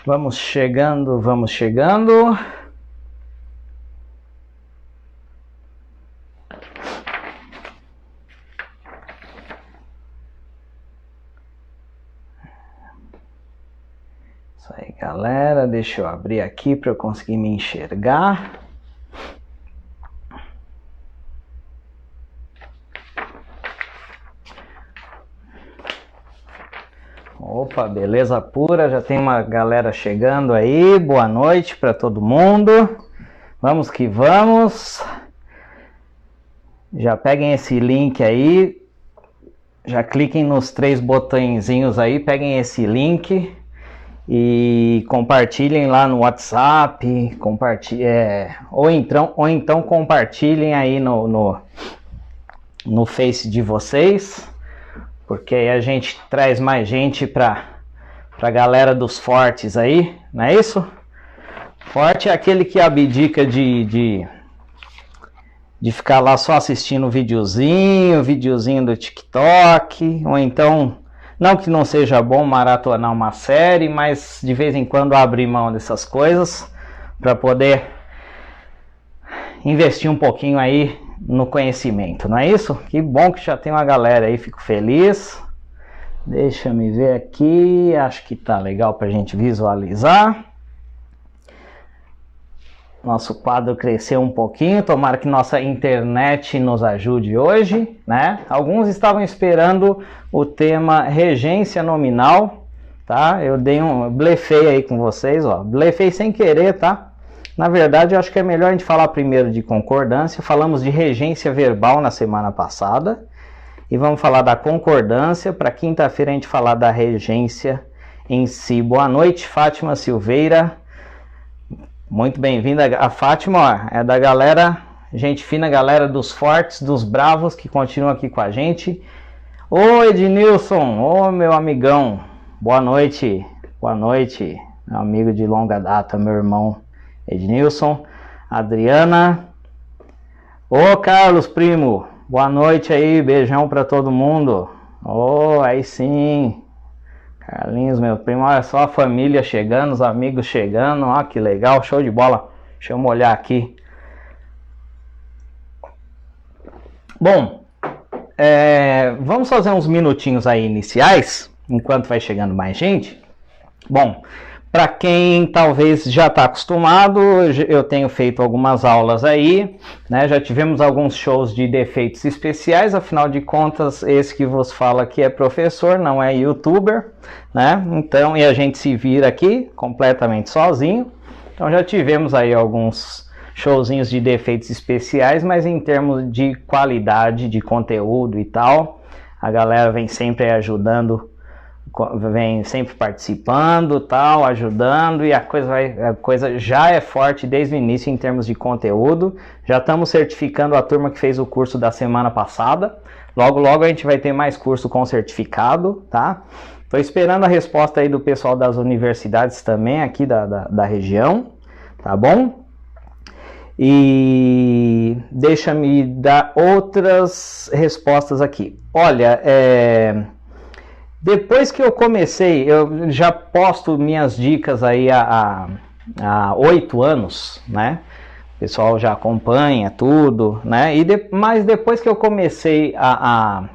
Vamos chegando, vamos chegando. Isso aí, galera. Deixa eu abrir aqui para eu conseguir me enxergar. Opa, beleza pura, já tem uma galera chegando aí, boa noite para todo mundo, vamos que vamos, já peguem esse link aí, já cliquem nos 3 botõezinhos aí, peguem esse link e compartilhem lá no WhatsApp, ou então compartilhem aí no Face de vocês, porque aí a gente traz mais gente pra galera dos fortes aí, não é isso? Forte é aquele que abdica de ficar lá só assistindo videozinho do TikTok, ou então, não que não seja bom maratonar uma série, mas de vez em quando abrir mão dessas coisas para poder investir um pouquinho aí no conhecimento, não é isso? Que bom que já tem uma galera aí, fico feliz. Deixa me ver aqui, acho que tá legal pra gente visualizar. Nosso quadro cresceu um pouquinho, tomara que nossa internet nos ajude hoje, né? Alguns estavam esperando o tema regência nominal, tá? Eu blefei aí com vocês, ó, blefei sem querer, tá? Na verdade, eu acho que é melhor a gente falar primeiro de concordância. Falamos de regência verbal na semana passada. E vamos falar da concordância. Para quinta-feira a gente falar da regência em si. Boa noite, Fátima Silveira. Muito bem-vinda. A Fátima, ó, é da galera, gente fina, galera dos fortes, dos bravos, que continua aqui com a gente. Ô Ednilson, ô meu amigão. Boa noite, meu amigo de longa data, meu irmão Ednilson, Adriana, ô Carlos, primo, boa noite aí, beijão pra todo mundo. Ô, aí sim, Carlinhos, meu primo, olha só a família chegando, os amigos chegando, ó que legal, show de bola. Deixa eu molhar aqui. Bom, vamos fazer uns minutinhos aí iniciais, enquanto vai chegando mais gente. Bom, para quem talvez já está acostumado, eu tenho feito algumas aulas aí, né? Já tivemos alguns shows de defeitos especiais, afinal de contas, esse que vos fala aqui é professor, não é youtuber, né? Então, e a gente se vira aqui completamente sozinho. Então já tivemos aí alguns showzinhos de defeitos especiais, mas em termos de qualidade de conteúdo e tal, a galera vem sempre ajudando, vem sempre participando, tal, ajudando, e a coisa já é forte desde o início em termos de conteúdo. Já estamos certificando a turma que fez o curso da semana passada. Logo, logo a gente vai ter mais curso com certificado, tá? Estou esperando a resposta aí do pessoal das universidades também aqui da região, tá bom? E deixa-me dar outras respostas aqui. Olha, depois que eu comecei, eu já posto minhas dicas aí há 8 anos, né? O pessoal já acompanha tudo, né? Mas depois que eu comecei a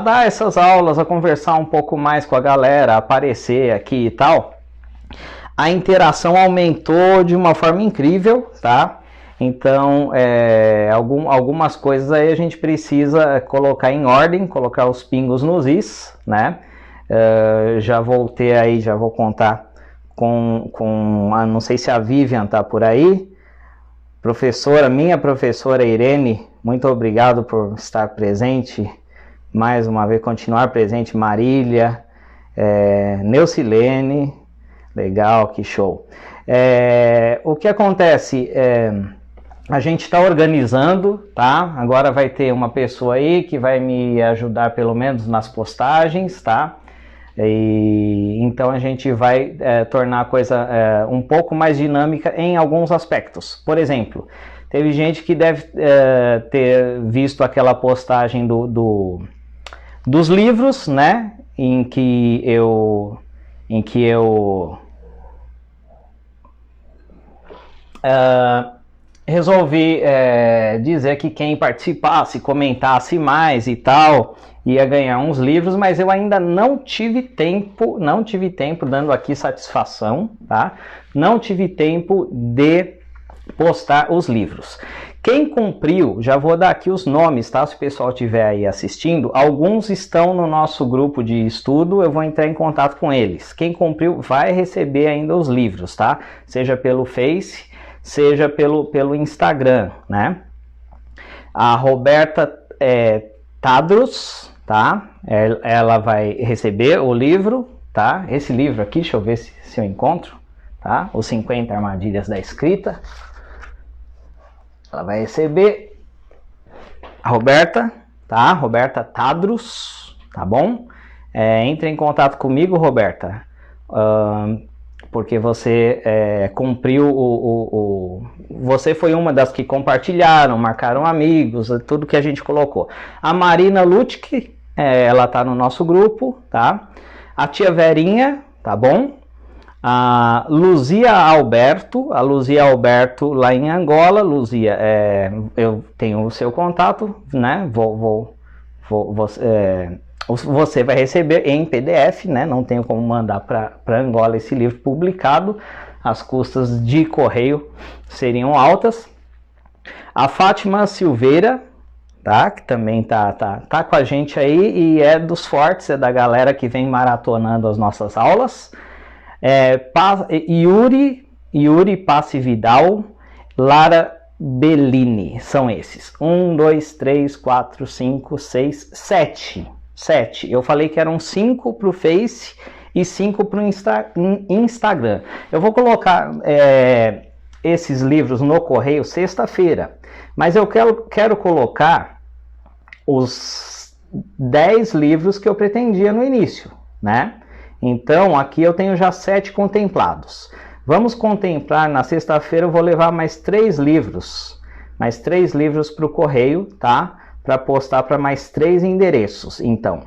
dar essas aulas, a conversar um pouco mais com a galera, a aparecer aqui e tal, a interação aumentou de uma forma incrível, tá? Então, algumas coisas aí a gente precisa colocar em ordem, colocar os pingos nos is, né? Já voltei aí, já vou contar não sei se a Vivian tá por aí. Minha professora Irene, muito obrigado por estar presente, mais uma vez, continuar presente. Marília, Neucilene, legal, que show. O que acontece a gente está organizando, tá? Agora vai ter uma pessoa aí que vai me ajudar pelo menos nas postagens, tá? Então a gente vai tornar a coisa um pouco mais dinâmica em alguns aspectos. Por exemplo, teve gente que deve ter visto aquela postagem dos livros, né? Em que eu resolvi dizer que quem participasse, comentasse mais e tal, ia ganhar uns livros, mas eu ainda não tive tempo dando aqui satisfação, tá? Não tive tempo de postar os livros. Quem cumpriu, já vou dar aqui os nomes, tá? Se o pessoal estiver aí assistindo, alguns estão no nosso grupo de estudo, eu vou entrar em contato com eles. Quem cumpriu vai receber ainda os livros, tá? Seja pelo Face, seja pelo Instagram, né? A Roberta Tadros, tá? Ela vai receber o livro, tá? Esse livro aqui, deixa eu ver se eu encontro, tá? Os 50 armadilhas da escrita. Ela vai receber a Roberta, tá? Roberta Tadros, tá bom? Entre em contato comigo, Roberta, porque você cumpriu você foi uma das que compartilharam, marcaram amigos, tudo que a gente colocou. A Marina Lutke, ela tá no nosso grupo, tá? A tia Verinha, tá bom? A Luzia Alberto lá em Angola. Luzia, eu tenho o seu contato, né? Você vai receber em PDF, né? Não tenho como mandar para Angola esse livro publicado, as custas de correio seriam altas. A Fátima Silveira, tá? Que também tá com a gente aí e é dos fortes, é da galera que vem maratonando as nossas aulas. Yuri Passe Vidal, Lara Bellini, são esses. 1, 2, 3, 4, 5, 6, 7. 7. Eu falei que eram 5 para o Face e 5 para o Instagram. Eu vou colocar esses livros no correio sexta-feira, mas eu quero colocar os 10 livros que eu pretendia no início, né? Então, aqui eu tenho já 7 contemplados. Vamos contemplar, na sexta-feira eu vou levar mais 3 livros. Mais 3 livros para o correio, tá? Para postar para mais 3 endereços. Então,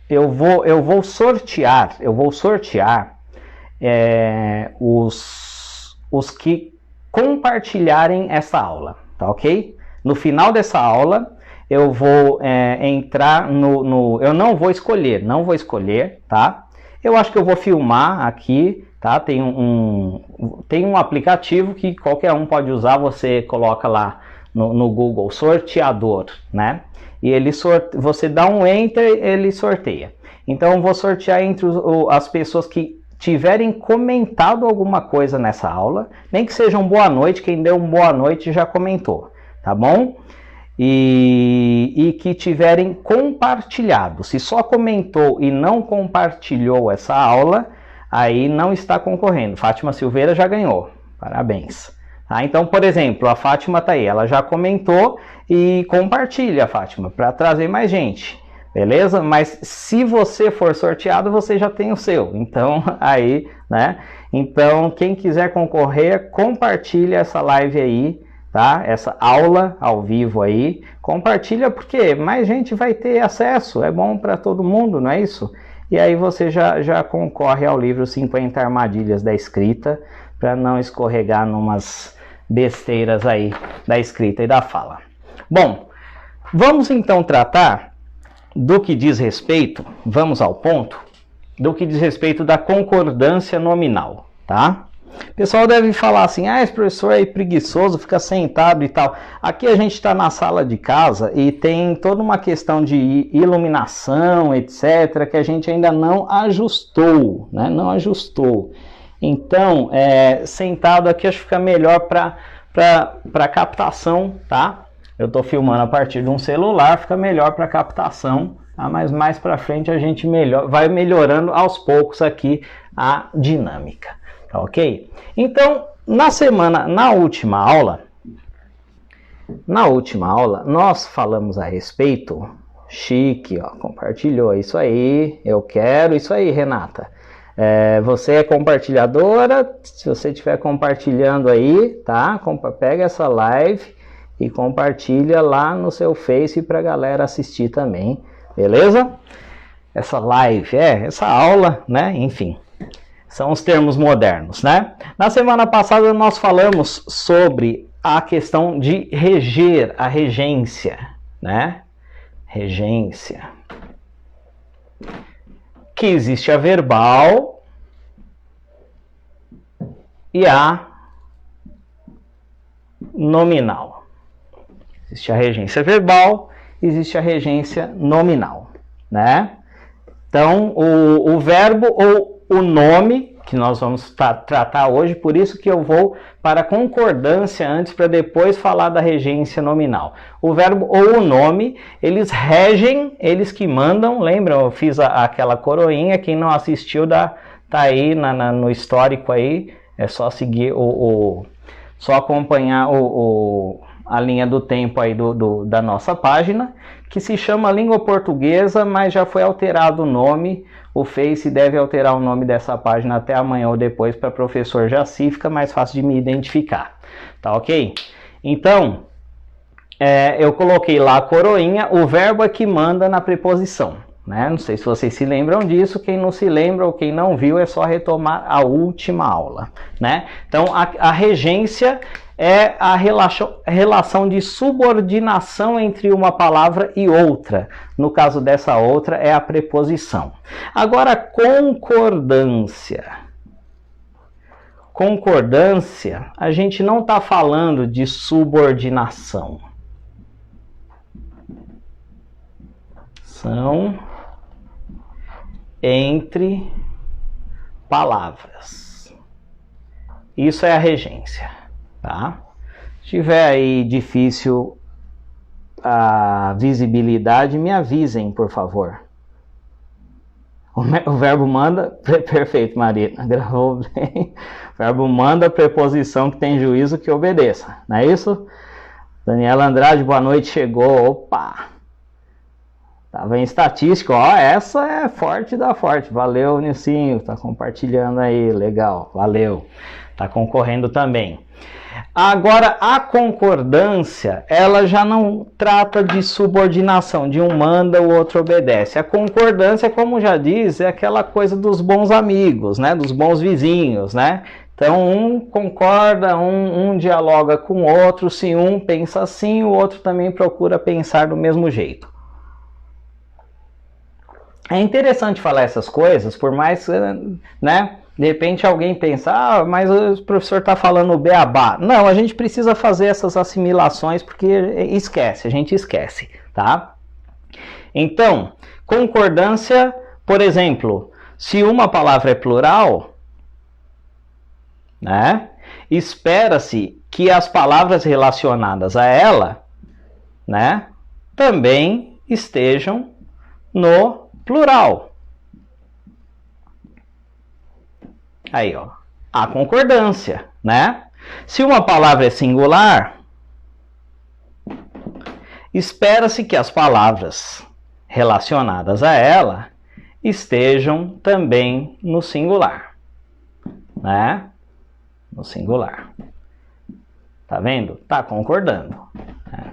eu vou sortear os que compartilharem essa aula, tá ok? No final dessa aula, eu vou entrar eu não vou escolher, tá? Eu acho que eu vou filmar aqui, tá? Tem um aplicativo que qualquer um pode usar, você coloca lá no Google, sorteador, né? E você dá um enter, ele sorteia. Então eu vou sortear entre as pessoas que tiverem comentado alguma coisa nessa aula, nem que seja um boa noite, quem deu um boa noite já comentou, tá bom? E que tiverem compartilhado. Se só comentou e não compartilhou essa aula, aí não está concorrendo. Fátima Silveira já ganhou. Parabéns. Tá? Então, por exemplo, a Fátima está aí. Ela já comentou e compartilha, Fátima, para trazer mais gente. Beleza? Mas se você for sorteado, você já tem o seu. Então, aí, né? Então, quem quiser concorrer, compartilha essa live aí, tá? Essa aula ao vivo aí, compartilha porque mais gente vai ter acesso, é bom para todo mundo, não é isso? E aí você já concorre ao livro 50 Armadilhas da Escrita, para não escorregar numas besteiras aí da escrita e da fala. Bom, vamos então tratar do que diz respeito, vamos ao ponto, do que diz respeito da concordância nominal, tá? O pessoal deve falar assim, esse professor é preguiçoso, fica sentado e tal. Aqui a gente está na sala de casa e tem toda uma questão de iluminação, etc., que a gente ainda não ajustou, né? Não ajustou. Então, sentado aqui acho que fica melhor para captação, tá? Eu estou filmando a partir de um celular, fica melhor para captação, tá? Mas mais para frente a gente vai melhorando aos poucos aqui a dinâmica. Ok? Então, na última aula, nós falamos a respeito, chique, ó, compartilhou, isso aí, eu quero, isso aí, Renata. Você é compartilhadora, se você estiver compartilhando aí, tá? Pega essa live e compartilha lá no seu Face para a galera assistir também, beleza? Essa live, essa aula, né? Enfim. São os termos modernos, né? Na semana passada nós falamos sobre a questão de reger, a regência, né? Regência. Que existe a verbal e a nominal. Existe a regência verbal, existe a regência nominal, né? Então, o verbo ou o nome, que nós vamos tratar hoje, por isso que eu vou para a concordância antes, para depois falar da regência nominal. O verbo ou o nome, eles regem, eles que mandam. Lembra, eu fiz aquela coroinha, quem não assistiu, tá aí no histórico aí, é só seguir só acompanhar a linha do tempo aí da nossa página, que se chama Língua Portuguesa, mas já foi alterado o nome. O Face deve alterar o nome dessa página até amanhã ou depois para professor Jaci, fica mais fácil de me identificar, tá ok? Então, eu coloquei lá a coroinha, o verbo é que manda na preposição, né? Não sei se vocês se lembram disso, quem não se lembra ou quem não viu é só retomar a última aula, né? Então, a regência é a relação de subordinação entre uma palavra e outra. No caso dessa outra, é a preposição. Agora, concordância. Concordância, a gente não está falando de subordinação. São entre palavras. Isso é a regência. Tá? Se tiver aí difícil a visibilidade, me avisem, por favor. O verbo manda, perfeito, Marina, gravou bem. O verbo manda, preposição que tem juízo que obedeça, não é isso? Daniela Andrade, boa noite, chegou, opa! Tava em estatística, ó, essa é forte da forte, valeu, Nilcinho, tá compartilhando aí, legal, valeu, tá concorrendo também. Agora, a concordância, ela já não trata de subordinação, de um manda, o outro obedece. A concordância, como já diz, é aquela coisa dos bons amigos, né? Dos bons vizinhos, né? Então, um concorda, um dialoga com o outro, se um pensa assim, o outro também procura pensar do mesmo jeito. É interessante falar essas coisas, por mais, né? De repente alguém pensa, mas o professor está falando beabá. Não, a gente precisa fazer essas assimilações porque esquece, a gente esquece, tá? Então, concordância, por exemplo, se uma palavra é plural, né? Espera-se que as palavras relacionadas a ela, né? Também estejam no plural. Aí, ó, a concordância, né? Se uma palavra é singular, espera-se que as palavras relacionadas a ela estejam também no singular, né? No singular. Tá vendo? Tá concordando. Né?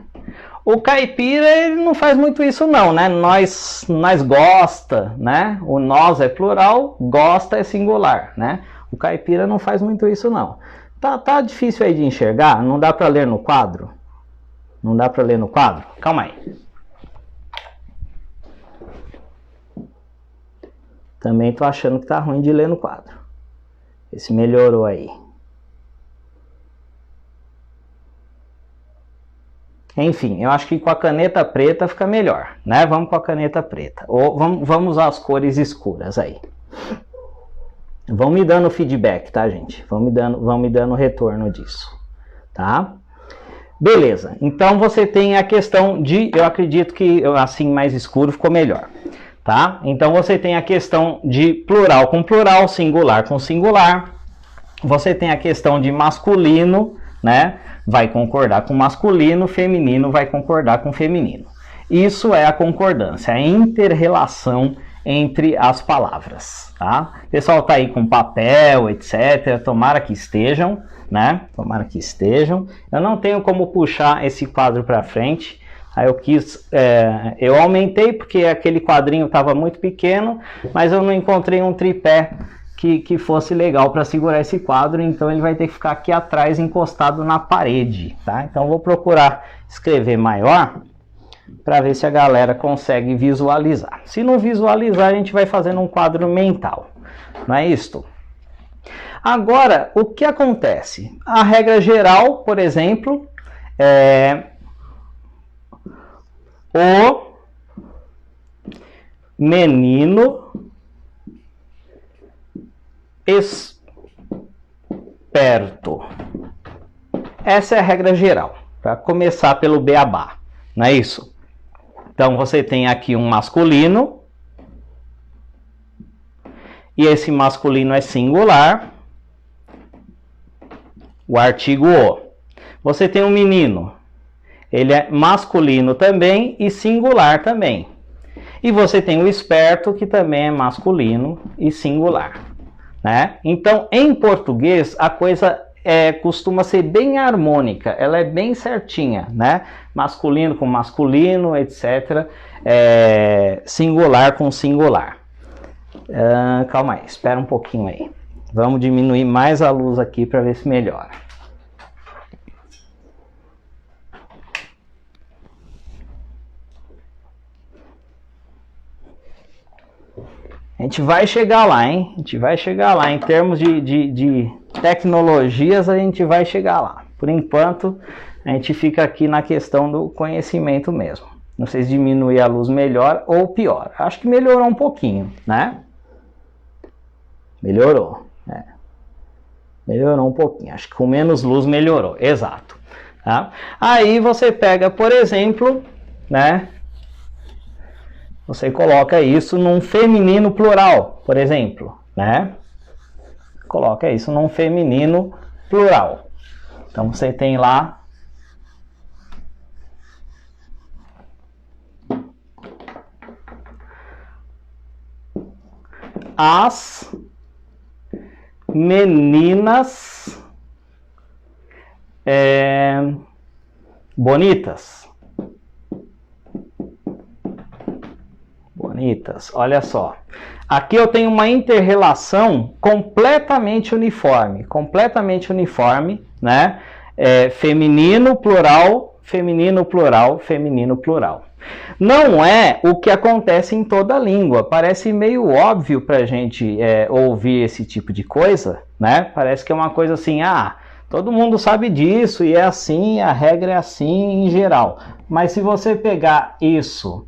O caipira, ele não faz muito isso não, né? Nós gosta, né? O nós é plural, gosta é singular, né? O caipira não faz muito isso não. Tá difícil aí de enxergar? Não dá para ler no quadro? Não dá para ler no quadro? Calma aí. Também tô achando que tá ruim de ler no quadro. Esse melhorou aí. Enfim, eu acho que com a caneta preta fica melhor, né? Vamos com a caneta preta. Ou vamos usar as cores escuras aí. Vão me dando feedback, tá, gente? Vão me dando retorno disso, tá? Beleza. Então você tem a questão de, eu acredito que assim mais escuro ficou melhor, tá? Então você tem a questão de plural com plural, singular com singular. Você tem a questão de masculino, né? Vai concordar com masculino, feminino vai concordar com feminino. Isso é a concordância, a inter-relação entre as palavras, tá? O pessoal tá aí com papel, etc. Tomara que estejam, né? Tomara que estejam. Eu não tenho como puxar esse quadro para frente. Aí eu aumentei porque aquele quadrinho estava muito pequeno, mas eu não encontrei um tripé que fosse legal para segurar esse quadro, então ele vai ter que ficar aqui atrás, encostado na parede, tá? Então vou procurar escrever maior para ver se a galera consegue visualizar. Se não visualizar, a gente vai fazendo um quadro mental, não é isto? Agora, o que acontece? A regra geral, por exemplo, é o menino esperto. Essa é a regra geral, para começar pelo beabá, não é isso? Então você tem aqui um masculino, e esse masculino é singular, o artigo o. Você tem um menino, ele é masculino também e singular também. E você tem o esperto, que também é masculino e singular, né? Então, em português, a coisa costuma ser bem harmônica, ela é bem certinha, né? Masculino com masculino, etc. Singular com singular. Calma aí, espera um pouquinho aí. Vamos diminuir mais a luz aqui para ver se melhora. A gente vai chegar lá, hein? A gente vai chegar lá. Em termos de tecnologias, a gente vai chegar lá. Por enquanto, a gente fica aqui na questão do conhecimento mesmo. Não sei se diminuir a luz melhor ou pior. Acho que melhorou um pouquinho, né? Melhorou. Melhorou um pouquinho. Acho que com menos luz melhorou. Exato. Tá? Aí você pega, por exemplo, né? Você coloca isso num feminino plural, por exemplo, né? Coloca isso num feminino plural. Então você tem lá as meninas bonitas. Bonitas, olha só. Aqui eu tenho uma inter-relação completamente uniforme, né? Feminino, plural, feminino, plural, feminino, plural. Não é o que acontece em toda a língua. Parece meio óbvio para a gente ouvir esse tipo de coisa, né? Parece que é uma coisa assim, todo mundo sabe disso e é assim, a regra é assim em geral. Mas se você pegar isso,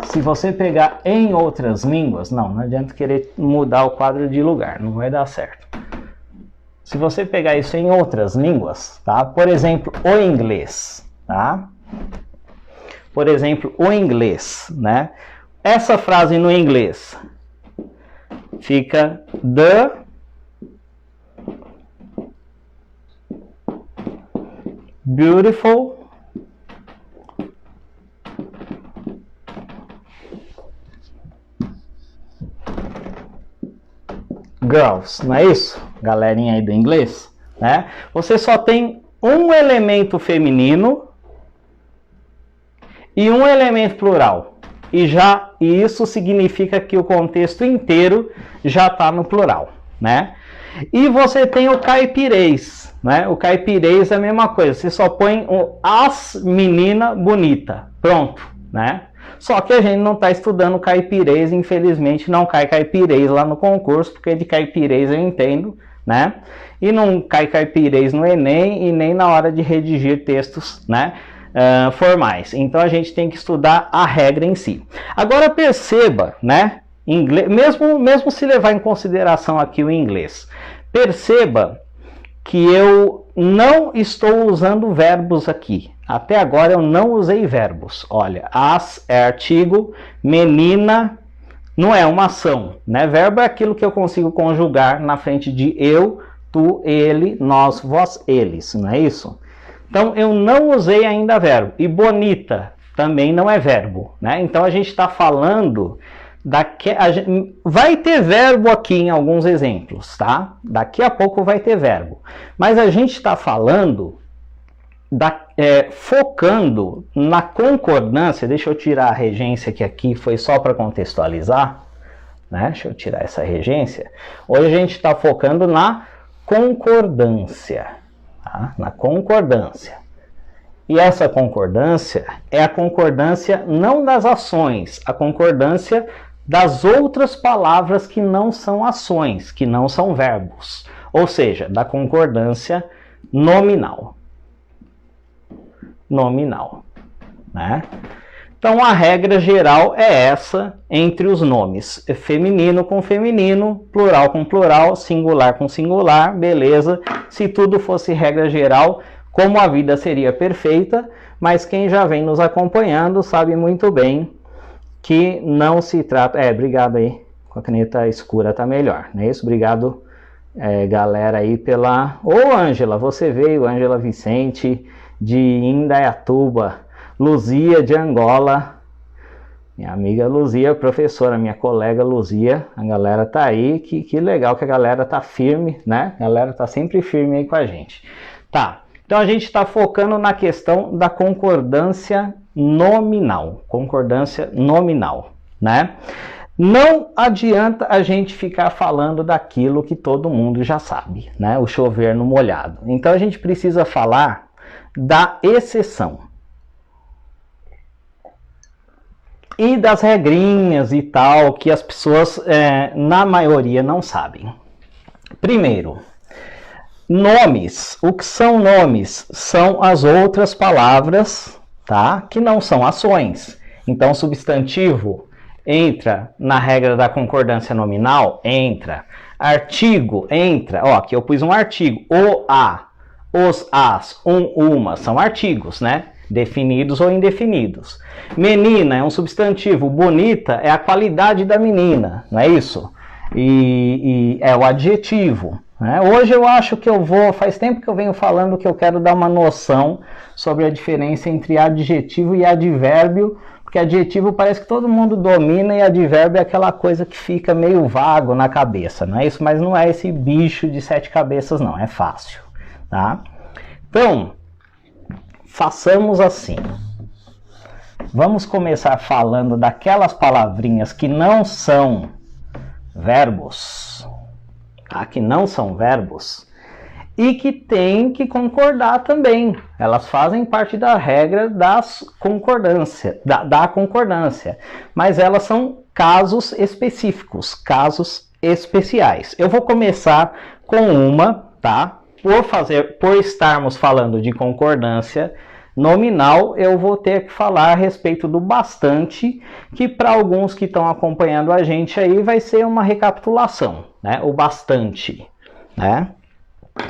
se você pegar em outras línguas, não adianta querer mudar o quadro de lugar, não vai dar certo. Se você pegar isso em outras línguas, tá? Por exemplo, o inglês, tá? Por exemplo, o inglês, né? Essa frase no inglês fica the beautiful girls, não é isso? Galerinha aí do inglês, né? Você só tem um elemento feminino e um elemento plural. E isso significa que o contexto inteiro já está no plural, né? E você tem o caipirês, né? O caipirês é a mesma coisa. Você só põe as menina bonita. Pronto, né? Só que a gente não está estudando caipirês, infelizmente não cai caipirês lá no concurso, porque de caipirês eu entendo, né? E não cai caipirês no Enem e nem na hora de redigir textos, né? Formais. Então a gente tem que estudar a regra em si. Agora perceba, né? Inglês, mesmo se levar em consideração aqui o inglês, perceba que eu não estou usando verbos aqui. Até agora eu não usei verbos. Olha, as é artigo, menina não é uma ação, né? Verbo é aquilo que eu consigo conjugar na frente de eu, tu, ele, nós, vós, eles, não é isso? Então eu não usei ainda verbo. E bonita também não é verbo, né? Então a gente está falando vai ter verbo aqui em alguns exemplos, tá? Daqui a pouco vai ter verbo. Mas a gente está falando, focando na concordância. Deixa eu tirar a regência que aqui foi só para contextualizar. né? Deixa eu tirar essa regência. Hoje a gente está focando na concordância, tá? Na concordância. E essa concordância é a concordância não das ações, a concordância das outras palavras que não são ações, que não são verbos. Ou seja, da concordância nominal. Nominal, né? Então a regra geral é essa entre os nomes: feminino com feminino, plural com plural, singular com singular, beleza? Se tudo fosse regra geral, como a vida seria perfeita, mas quem já vem nos acompanhando sabe muito bem que não se trata... obrigado aí, com a caneta escura tá melhor, não é isso? Obrigado, galera aí pela... Ô, Ângela, você veio, Ângela Vicente, de Indaiatuba, Luzia de Angola, minha amiga Luzia, professora, minha colega Luzia, a galera tá aí, que legal que a galera tá firme, né? A galera tá sempre firme aí com a gente. Tá, então a gente está focando na questão da concordância nominal, né? Não adianta a gente ficar falando daquilo que todo mundo já sabe, né? O chover no molhado. Então a gente precisa falar da exceção. E das regrinhas e tal, que as pessoas, na maioria, não sabem. Primeiro, nomes. O que são nomes? São as outras palavras, tá? Que não são ações. Então, substantivo entra na regra da concordância nominal? Entra. Artigo entra. Ó, aqui eu pus um artigo. O, a, os, as, uma, são artigos, né? Definidos ou indefinidos. Menina é um substantivo, bonita é a qualidade da menina, não é isso? E é o adjetivo, né? Hoje eu acho que faz tempo que eu venho falando que eu quero dar uma noção sobre a diferença entre adjetivo e advérbio, porque adjetivo parece que todo mundo domina e advérbio é aquela coisa que fica meio vago na cabeça, não é isso? Mas não é esse bicho de 7 cabeças não, é fácil, tá? Então, façamos assim. Vamos começar falando daquelas palavrinhas que não são verbos, tá? Que não são verbos e que tem que concordar também. Elas fazem parte da regra da concordância, mas elas são casos específicos, casos especiais. Eu vou começar com uma, tá? Por estarmos falando de concordância nominal, eu vou ter que falar a respeito do bastante, que para alguns que estão acompanhando a gente aí vai ser uma recapitulação, né? O bastante, né?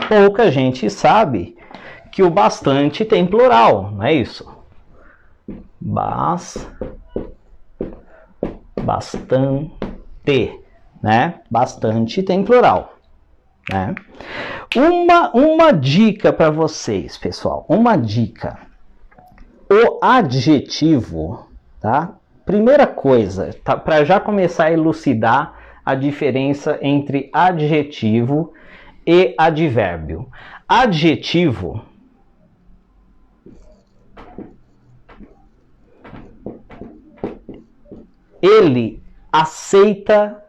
Pouca gente sabe que o bastante tem plural, não é isso? Bastante, né? Bastante tem plural, né? Uma dica para vocês, pessoal, uma dica. O adjetivo, tá? Primeira coisa, tá? Para já começar a elucidar a diferença entre adjetivo e advérbio. Adjetivo ele aceita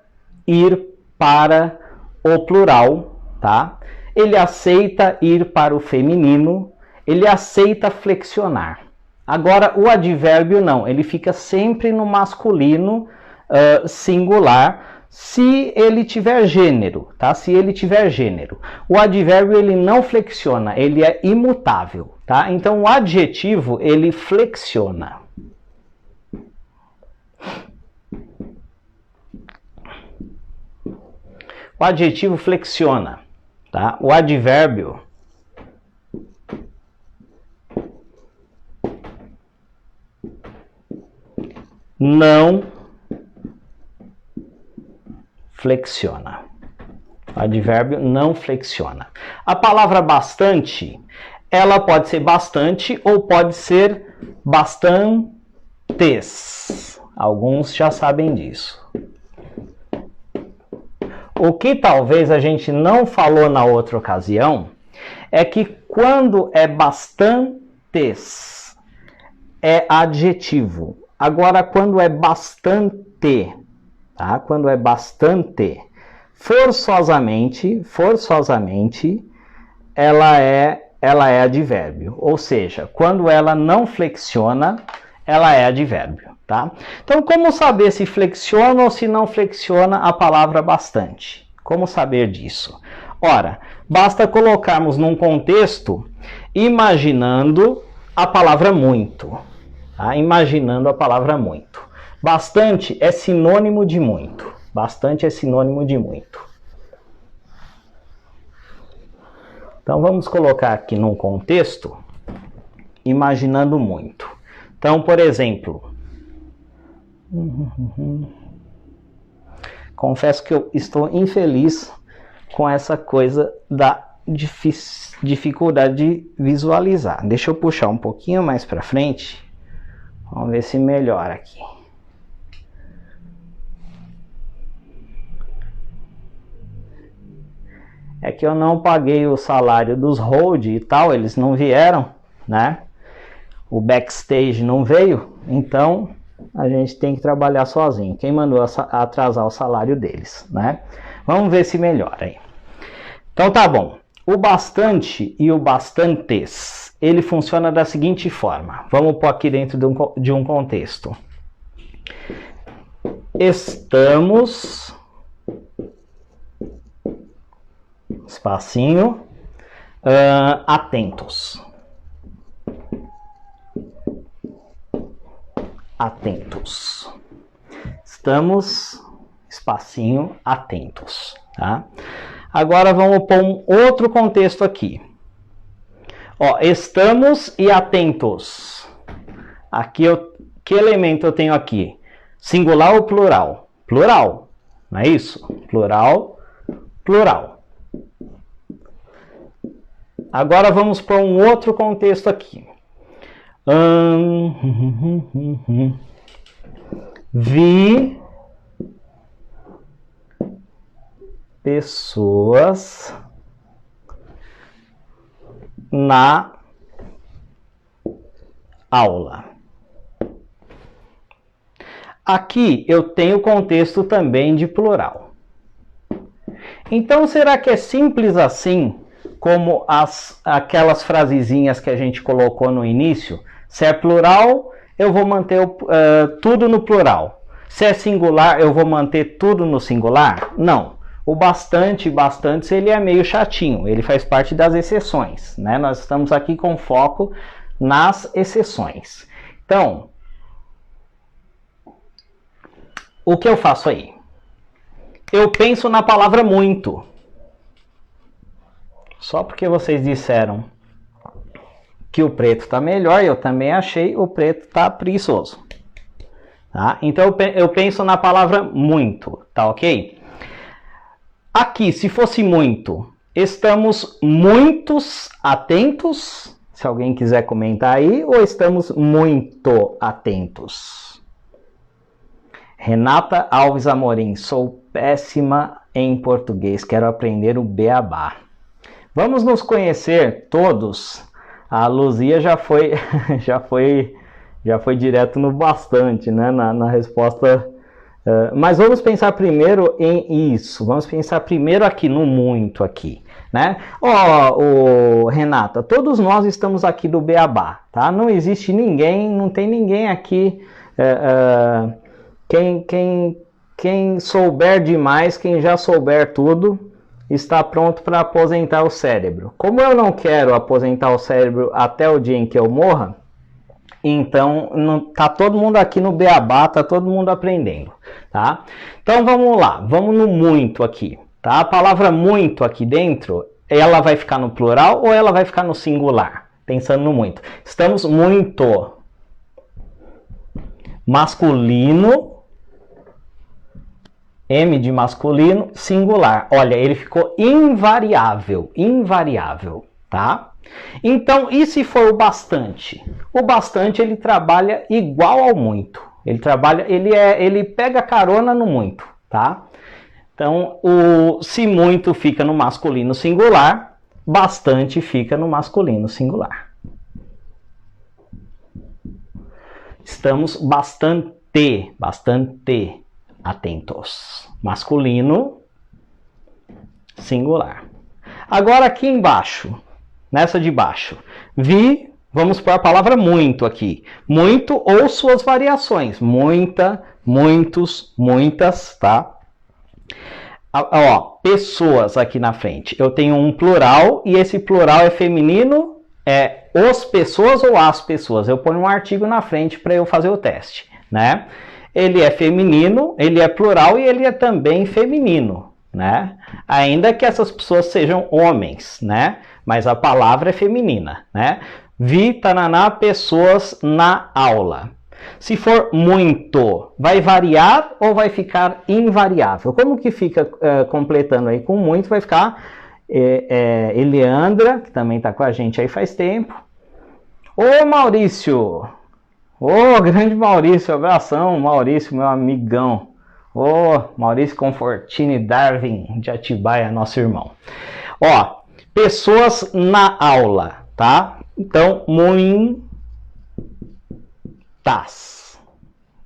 ir para o plural, tá? Ele aceita ir para o feminino, ele aceita flexionar. Agora, o advérbio não, ele fica sempre no masculino singular, se ele tiver gênero, tá? Se ele tiver gênero. O advérbio, ele não flexiona, ele é imutável, tá? Então, o adjetivo, ele flexiona. O adjetivo flexiona, tá? O advérbio não flexiona. O advérbio não flexiona. A palavra bastante, ela pode ser bastante ou pode ser bastantes. Alguns já sabem disso. O que talvez a gente não falou na outra ocasião é que quando é bastantes é adjetivo. Agora, quando é bastante tá? Quando é bastante, forçosamente, ela é advérbio. Ou seja, quando ela não flexiona, ela é advérbio, tá? Então, como saber se flexiona ou se não flexiona a palavra bastante? Como saber disso? Ora, basta colocarmos num contexto imaginando a palavra muito, tá? Imaginando a palavra muito. Bastante é sinônimo de muito. Bastante é sinônimo de muito. Então, vamos colocar aqui num contexto imaginando muito. Então, por exemplo, confesso que eu estou infeliz com essa coisa da dificuldade de visualizar. Deixa eu puxar um pouquinho mais para frente. Vamos ver se melhora aqui. É que eu não paguei o salário dos hold e tal, eles não vieram, né? O backstage não veio, então a gente tem que trabalhar sozinho. Quem mandou atrasar o salário deles, né? Vamos ver se melhora aí. Então tá bom. O bastante e o bastantes, ele funciona da seguinte forma. Vamos pôr aqui dentro de um contexto. Estamos, espacinho, atentos. Atentos. Estamos, espacinho, atentos, tá? Agora vamos pôr um outro contexto aqui. Ó, estamos e atentos. Aqui que elemento eu tenho aqui? Singular ou plural? Plural, não é isso? Plural, plural. Agora vamos pôr um outro contexto aqui. Vi pessoas na aula. Aqui eu tenho contexto também de plural. Então, será que é simples assim, como aquelas frasezinhas que a gente colocou no início? Se é plural, eu vou manter tudo no plural. Se é singular, eu vou manter tudo no singular? Não. O bastantes, ele é meio chatinho, ele faz parte das exceções, né? Nós estamos aqui com foco nas exceções. Então, o que eu faço aí? Eu penso na palavra muito. Só porque vocês disseram que o preto está melhor, eu também achei o preto está preguiçoso. Tá? Então eu penso na palavra muito, tá ok? Aqui, se fosse muito, estamos muitos atentos? Se alguém quiser comentar aí, ou estamos muito atentos? Renata Alves Amorim, sou péssima em português, quero aprender o beabá. Vamos nos conhecer todos. A Luzia já foi direto no bastante, né? Na resposta. Mas vamos pensar primeiro em isso. Vamos pensar primeiro aqui no muito aqui, né? Renata, todos nós estamos aqui do beabá, tá? Não existe ninguém, não tem ninguém aqui. Quem souber demais, quem já souber tudo, está pronto para aposentar o cérebro. Como eu não quero aposentar o cérebro até o dia em que eu morra, então tá todo mundo aqui no beabá, tá todo mundo aprendendo, tá? Então vamos lá, vamos no muito aqui, tá? A palavra muito aqui dentro, ela vai ficar no plural ou ela vai ficar no singular? Pensando no muito. Estamos muito masculino, M de masculino, singular. Olha, ele ficou invariável, tá? Então, e se for o bastante? O bastante, ele trabalha igual ao muito. Ele pega carona no muito, tá? Então, se muito fica no masculino singular, bastante fica no masculino singular. Estamos bastante. atentos. Masculino, singular. Agora aqui embaixo, nessa de baixo, vi, vamos pôr a palavra muito aqui. Muito ou suas variações. Muita, muitos, muitas, tá? Ó, pessoas aqui na frente. Eu tenho um plural e esse plural é feminino, é os pessoas ou as pessoas. Eu ponho um artigo na frente para eu fazer o teste, né? Ele é feminino, ele é plural e ele é também feminino, né? Ainda que essas pessoas sejam homens, né? Mas a palavra é feminina, né? Vi, tananá, pessoas na aula. Se for muito, vai variar ou vai ficar invariável? Como que fica completando aí com muito? Vai ficar Eliandra, que também está com a gente aí faz tempo. Ô Maurício! Ô grande Maurício, abração Maurício, meu amigão. Ô Maurício Confortini Darwin de Atibaia, nosso irmão. Ó, pessoas na aula, tá? Então, muitas.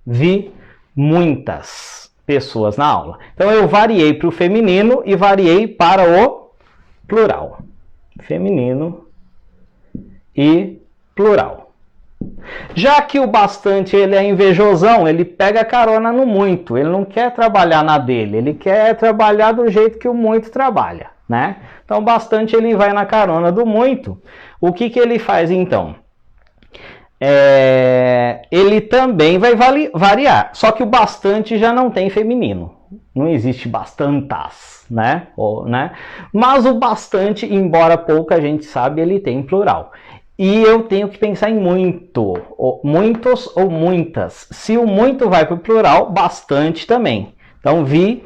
Vi muitas pessoas na aula. Então, eu variei para o feminino e variei para o plural. Feminino e plural. Já que o bastante ele é invejosão, ele pega carona no muito. Ele não quer trabalhar na dele, ele quer trabalhar do jeito que o muito trabalha, né? Então, bastante ele vai na carona do muito. O que ele faz então? Ele também vai variar, só que o bastante já não tem feminino, não existe bastantas, né? Mas o bastante, embora pouca gente sabe, ele tem plural. E eu tenho que pensar em muito, muitos ou muitas. Se o muito vai para o plural, bastante também. Então, vi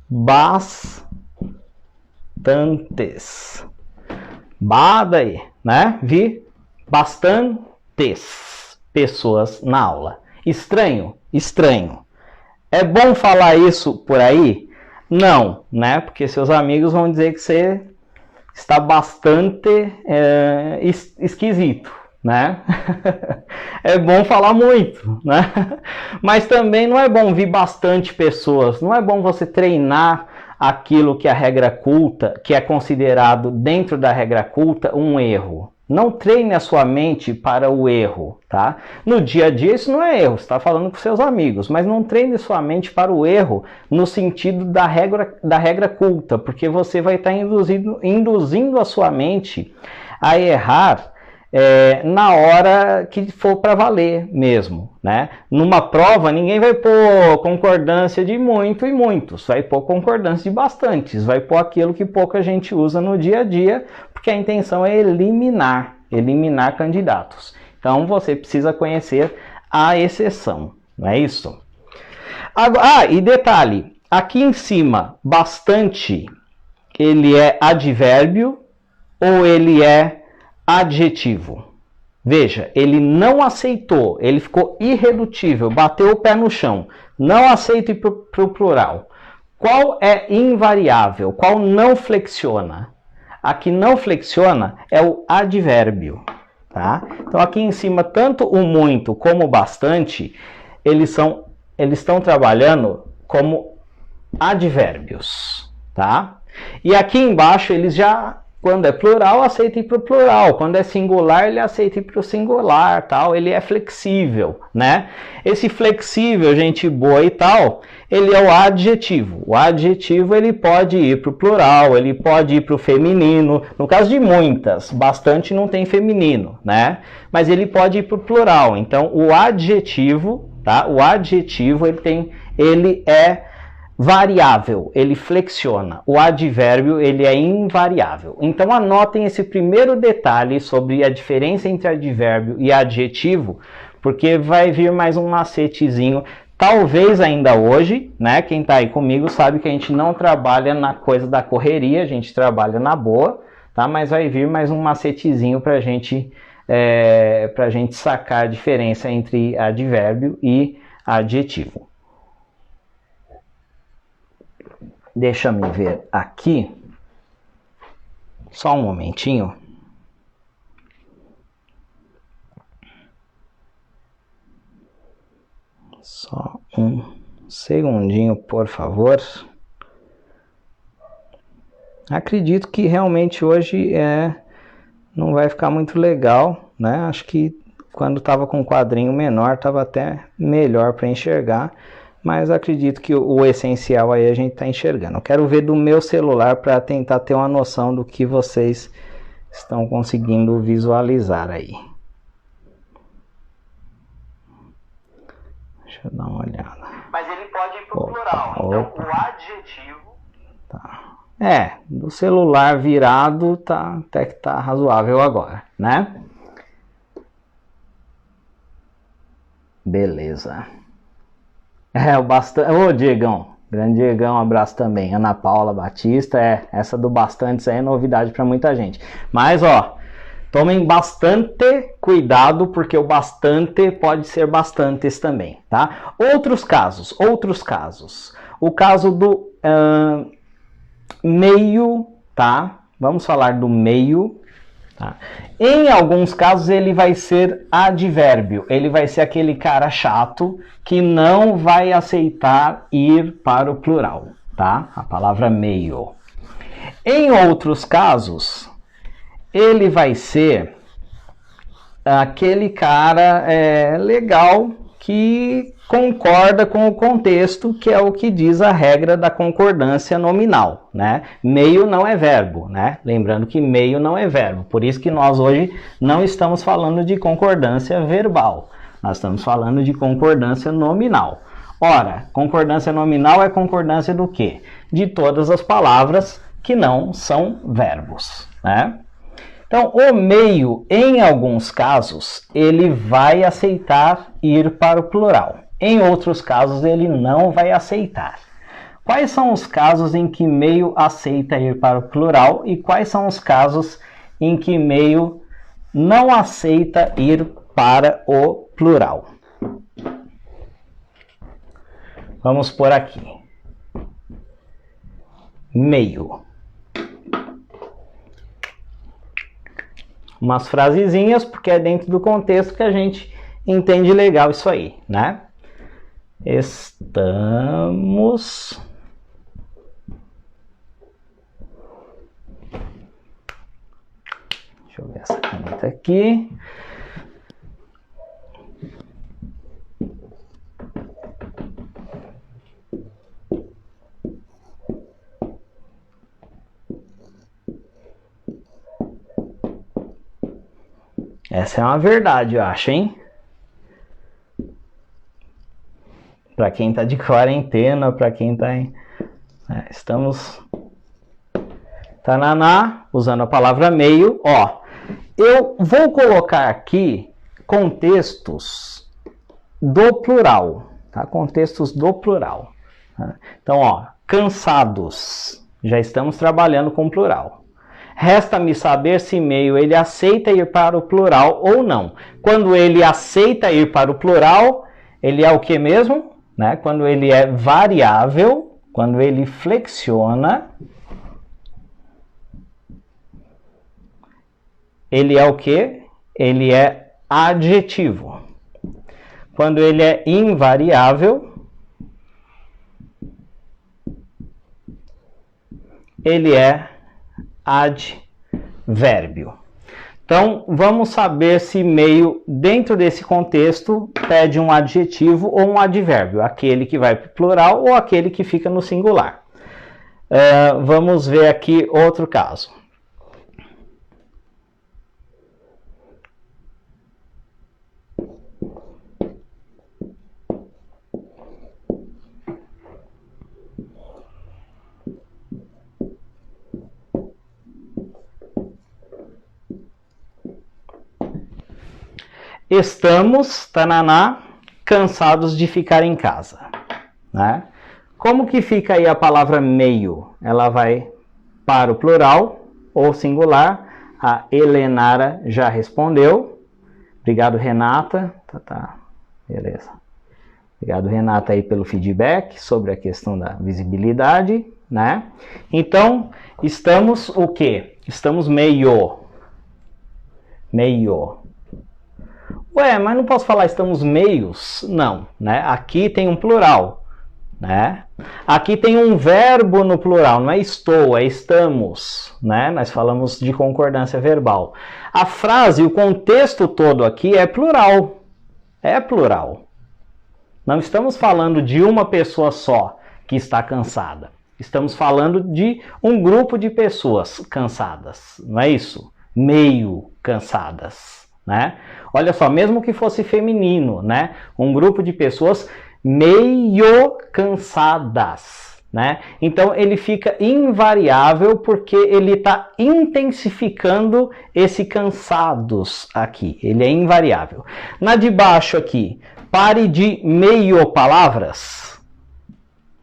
bastantes. Daí, né? Vi bastantes pessoas na aula. Estranho? Estranho. É bom falar isso por aí? Não, né? Porque seus amigos vão dizer que você está bastante esquisito, né? É bom falar muito, né? Mas também não é bom vir bastante pessoas. Não é bom você treinar aquilo que a regra culta, que é considerado dentro da regra culta um erro. Não treine a sua mente para o erro, tá? No dia a dia isso não é erro, você está falando com seus amigos, mas não treine sua mente para o erro no sentido da regra culta, porque você vai estar induzindo a sua mente a errar na hora que for para valer mesmo, né? Numa prova, ninguém vai pôr concordância de muito e muitos, vai pôr concordância de bastantes, vai pôr aquilo que pouca gente usa no dia a dia, porque a intenção é eliminar candidatos. Então, você precisa conhecer a exceção, não é isso? E detalhe, aqui em cima, bastante, ele é advérbio ou ele é adjetivo? Veja, ele não aceitou, ele ficou irredutível, bateu o pé no chão, não aceita ir para o plural. Qual é invariável? Qual não flexiona? A que não flexiona é o advérbio, tá? Então aqui em cima, tanto o muito como o bastante, eles estão trabalhando como advérbios, tá? E aqui embaixo eles já, quando é plural, aceita ir para o plural. Quando é singular, ele aceita ir para o singular, tal. Ele é flexível, né? Esse flexível, gente boa e tal, ele é o adjetivo. O adjetivo, ele pode ir para o plural, ele pode ir para o feminino. No caso de muitas, bastante não tem feminino, né? Mas ele pode ir para o plural. Então, o adjetivo, tá? O adjetivo, ele é variável, ele flexiona. O advérbio, ele é invariável. Então, anotem esse primeiro detalhe sobre a diferença entre advérbio e adjetivo, porque vai vir mais um macetezinho, talvez ainda hoje, né? Quem está aí comigo sabe que a gente não trabalha na coisa da correria, a gente trabalha na boa, tá? Mas vai vir mais um macetezinho para gente sacar a diferença entre advérbio e adjetivo. Deixa eu ver aqui, só um momentinho. Só Um segundinho, por favor. Acredito que realmente hoje não vai ficar muito legal, né? Acho que quando estava com um quadrinho menor estava até melhor para enxergar, mas acredito que o essencial aí a gente está enxergando. Eu quero ver do meu celular para tentar ter uma noção do que vocês estão conseguindo visualizar aí. Deixa eu dar uma olhada. Mas ele pode ir para o plural, então o adjetivo... Tá. Do celular virado até que tá razoável agora, né? Beleza. O bastante. Ô, Diegão, grande Diegão, um abraço também. Ana Paula Batista, essa do bastantes aí é novidade para muita gente. Mas, ó, tomem bastante cuidado, porque o bastante pode ser bastantes também, tá? Outros casos. O caso do meio, tá? Vamos falar do meio. Tá? Em alguns casos ele vai ser advérbio, ele vai ser aquele cara chato que não vai aceitar ir para o plural, tá? A palavra meio. Em outros casos, ele vai ser aquele cara legal que concorda com o contexto, que é o que diz a regra da concordância nominal, né? Meio não é verbo, né? Lembrando que meio não é verbo, por isso que nós hoje não estamos falando de concordância verbal, nós estamos falando de concordância nominal. Ora, concordância nominal é concordância do quê? De todas as palavras que não são verbos, né? Então, o meio, em alguns casos, ele vai aceitar ir para o plural. Em outros casos, ele não vai aceitar. Quais são os casos em que meio aceita ir para o plural e quais são os casos em que meio não aceita ir para o plural? Vamos por aqui. Meio. Umas frasezinhas, porque é dentro do contexto que a gente entende legal isso aí, né? Estamos... Deixa eu ver essa caneta aqui. Essa é uma verdade, eu acho, hein? Para quem tá de quarentena, para quem tá em... estamos... Tananá, usando a palavra meio, ó. Eu vou colocar aqui contextos do plural, tá? Contextos do plural. Tá? Então, ó, cansados. Já estamos trabalhando com plural. Resta-me saber se meio ele aceita ir para o plural ou não. Quando ele aceita ir para o plural, ele é o que mesmo? Né? Quando ele é variável, quando ele flexiona, ele é o que? Ele é adjetivo. Quando ele é invariável, ele é advérbio. Então, vamos saber se meio, dentro desse contexto, pede um adjetivo ou um advérbio, aquele que vai para o plural ou aquele que fica no singular. Vamos ver aqui outro caso. Estamos, tananá, cansados de ficar em casa. Né? Como que fica aí a palavra meio? Ela vai para o plural ou singular. A Helenara já respondeu. Obrigado, Renata. Tá. Beleza. Obrigado, Renata, aí pelo feedback sobre a questão da visibilidade. Né? Então, estamos o quê? Estamos meio. Ué, mas não posso falar estamos meios? Não, né? Aqui tem um plural, né? Aqui tem um verbo no plural, não é estou, é estamos, né? Nós falamos de concordância verbal. A frase, o contexto todo aqui é plural. É plural. Não estamos falando de uma pessoa só que está cansada. Estamos falando de um grupo de pessoas cansadas, não é isso? Meio cansadas, né? Olha só, mesmo que fosse feminino, né? Um grupo de pessoas meio cansadas, né? Então ele fica invariável porque ele está intensificando esse cansados aqui. Ele é invariável. Na de baixo aqui, pare de meio palavras.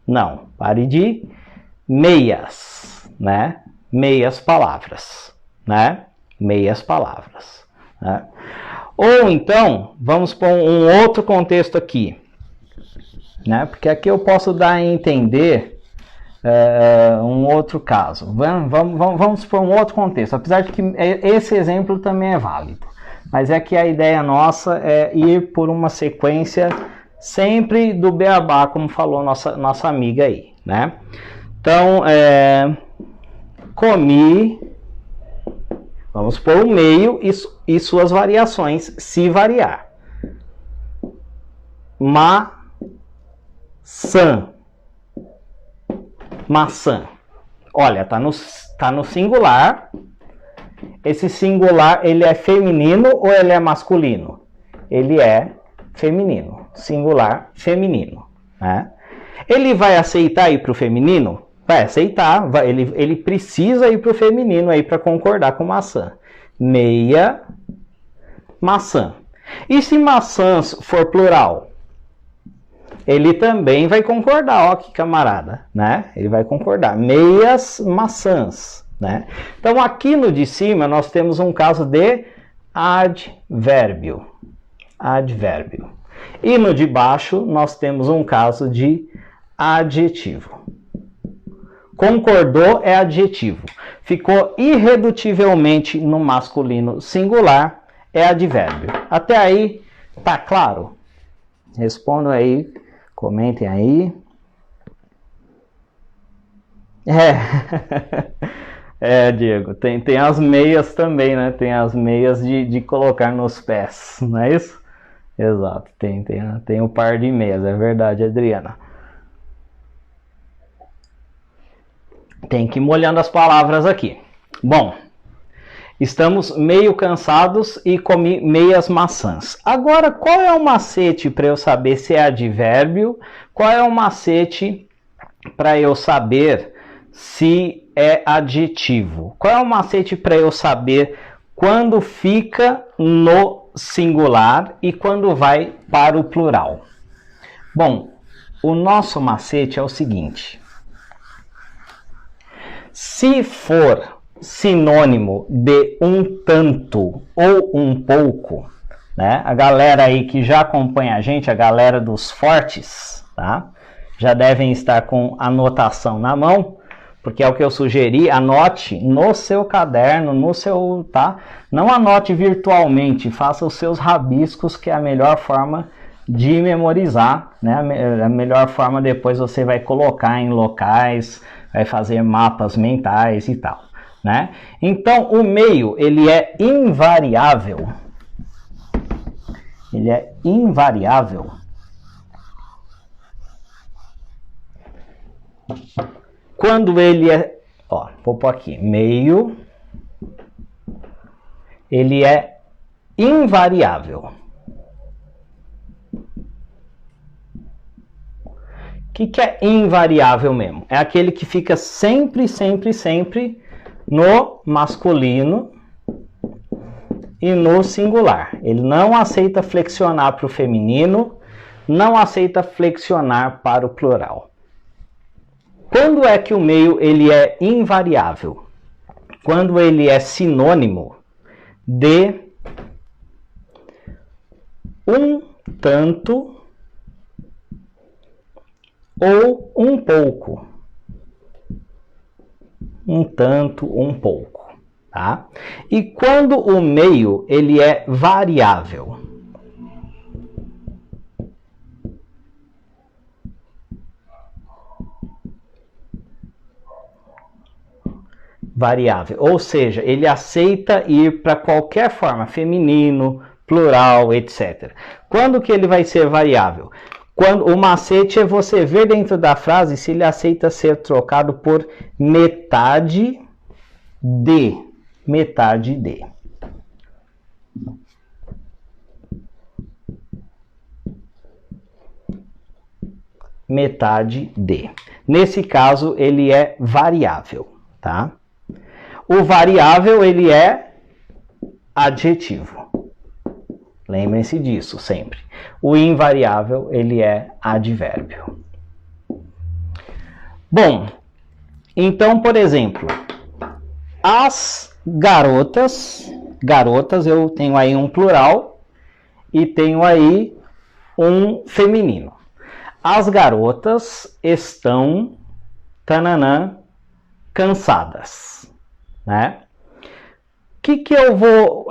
Não, pare de meias, né? Meias palavras, né? Meias palavras, né? Ou então, vamos pôr um outro contexto aqui, né? Porque aqui eu posso dar a entender um outro caso. Vamos por um outro contexto, apesar de que esse exemplo também é válido. Mas é que a ideia nossa é ir por uma sequência sempre do beabá, como falou nossa amiga aí, né? Então, comi, vamos pôr o meio e suas variações, se variar. Maçã. Maçã. Olha, tá no singular. Esse singular, ele é feminino ou ele é masculino? Ele é feminino. Singular, feminino, né? Ele vai aceitar ir para o feminino? Vai aceitar. Ele precisa ir para o feminino aí para concordar com maçã. Meia maçã. E se maçãs for plural? Ele também vai concordar, ó que camarada, né? Ele vai concordar. Meias maçãs, né? Então aqui no de cima nós temos um caso de advérbio. Advérbio. E no de baixo nós temos um caso de adjetivo. Concordou é adjetivo. Ficou irredutivelmente no masculino singular é advérbio. Até aí, tá claro? Respondam aí, comentem aí. Diego, tem as meias também, né? Tem as meias de colocar nos pés, não é isso? Exato, tem o par de meias, é verdade, Adriana. Tem que ir molhando as palavras aqui. Bom, estamos meio cansados e comi meias maçãs. Agora, qual é o macete para eu saber se é advérbio? Qual é o macete para eu saber se é adjetivo? Qual é o macete para eu saber quando fica no singular e quando vai para o plural? Bom, o nosso macete é o seguinte. Se for sinônimo de um tanto ou um pouco, né? A galera aí que já acompanha a gente, a galera dos fortes, tá? Já devem estar com anotação na mão, porque é o que eu sugeri, anote no seu caderno, no seu, tá? Não anote virtualmente, faça os seus rabiscos, que é a melhor forma de memorizar, né? A melhor forma depois você vai colocar em locais, vai fazer mapas mentais e tal, né? Então, o meio, ele é invariável. Ele é invariável. Quando ele é, ó, vou pôr aqui, meio, ele é invariável. O que é invariável mesmo? É aquele que fica sempre, sempre, sempre no masculino e no singular. Ele não aceita flexionar para o feminino, não aceita flexionar para o plural. Quando é que o meio ele é invariável? Quando ele é sinônimo de um tanto ou um pouco. Um tanto, um pouco, tá? E quando o meio ele é variável? variável, ou seja, ele aceita ir para qualquer forma, feminino, plural, etc. Quando que ele vai ser variável? Quando o macete é você ver dentro da frase se ele aceita ser trocado por metade de. Metade de. Metade de. Nesse caso, ele é variável, tá? O variável, ele é adjetivo. Lembrem-se disso sempre. O invariável, ele é advérbio. Bom, então, por exemplo, as garotas, eu tenho aí um plural e tenho aí um feminino. As garotas estão, tananã, cansadas, né? O que eu vou...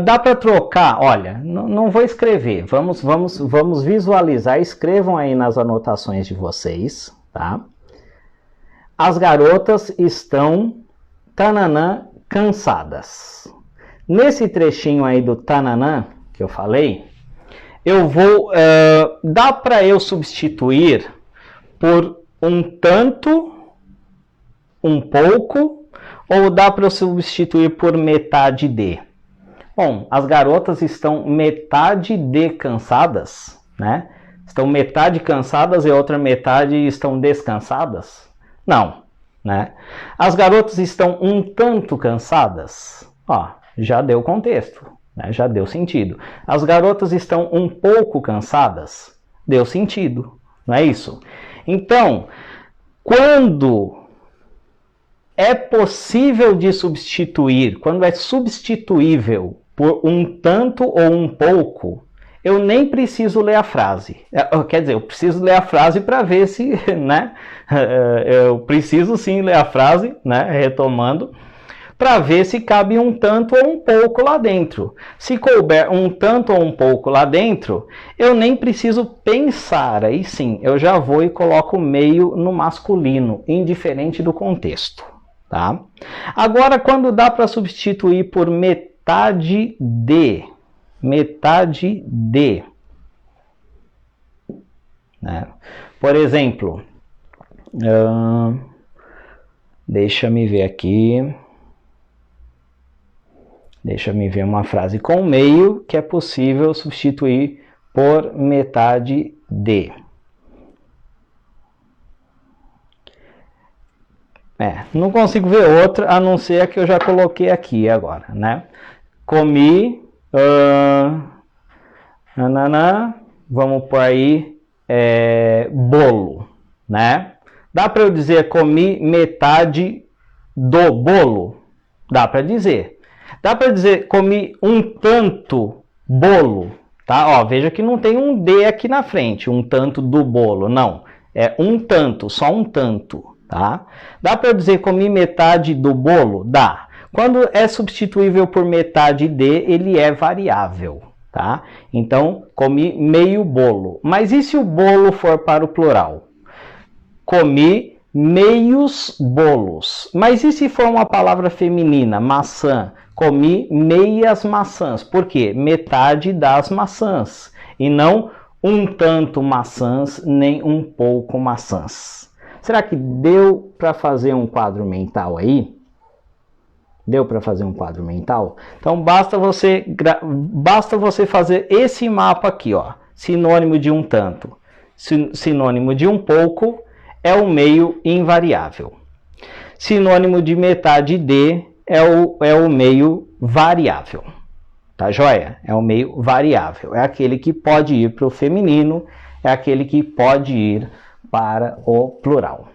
dá para trocar? Olha, não vou escrever. Vamos visualizar. Escrevam aí nas anotações de vocês, tá? As garotas estão, tananã, cansadas. Nesse trechinho aí do tananã, que eu falei, eu vou... dá para eu substituir por um tanto, um pouco, ou dá para eu substituir por metade de? Bom, as garotas estão metade de cansadas, né? Estão metade cansadas e outra metade estão descansadas? Não, né? As garotas estão um tanto cansadas? Ó, já deu contexto, né? Já deu sentido. As garotas estão um pouco cansadas? Deu sentido, não é isso? Então, quando é possível de substituir, quando é substituível por um tanto ou um pouco, eu nem preciso ler a frase. Quer dizer, eu preciso ler a frase para ver se, né? Eu preciso sim ler a frase, né? Retomando, para ver se cabe um tanto ou um pouco lá dentro. Se couber um tanto ou um pouco lá dentro, eu nem preciso pensar. Aí sim, eu já vou e coloco meio no masculino, indiferente do contexto. Tá? Agora, quando dá para substituir por metade de, né? Por exemplo, deixa me ver aqui, uma frase com meio que é possível substituir por metade de. Não consigo ver outra, a não ser a que eu já coloquei aqui agora, né? Comi, vamos por aí, bolo, né? Dá para eu dizer comi metade do bolo? Dá para dizer. Dá para dizer comi um tanto bolo, tá? Ó, veja que não tem um D aqui na frente, um tanto do bolo, não. É um tanto, só um tanto. Tá? Dá para eu dizer comi metade do bolo? Dá. Quando é substituível por metade de, ele é variável. Tá? Então, comi meio bolo. Mas e se o bolo for para o plural? Comi meios bolos. Mas e se for uma palavra feminina? Maçã. Comi meias maçãs. Por quê? Metade das maçãs. E não um tanto maçãs, nem um pouco maçãs. Será que deu para fazer um quadro mental aí? Deu para fazer um quadro mental? Então basta você fazer esse mapa aqui, ó. Sinônimo de um tanto, sinônimo de um pouco é o meio invariável. Sinônimo de metade de é o meio variável. Tá joia? É o meio variável. É aquele que pode ir para o feminino, é aquele que pode ir para o plural.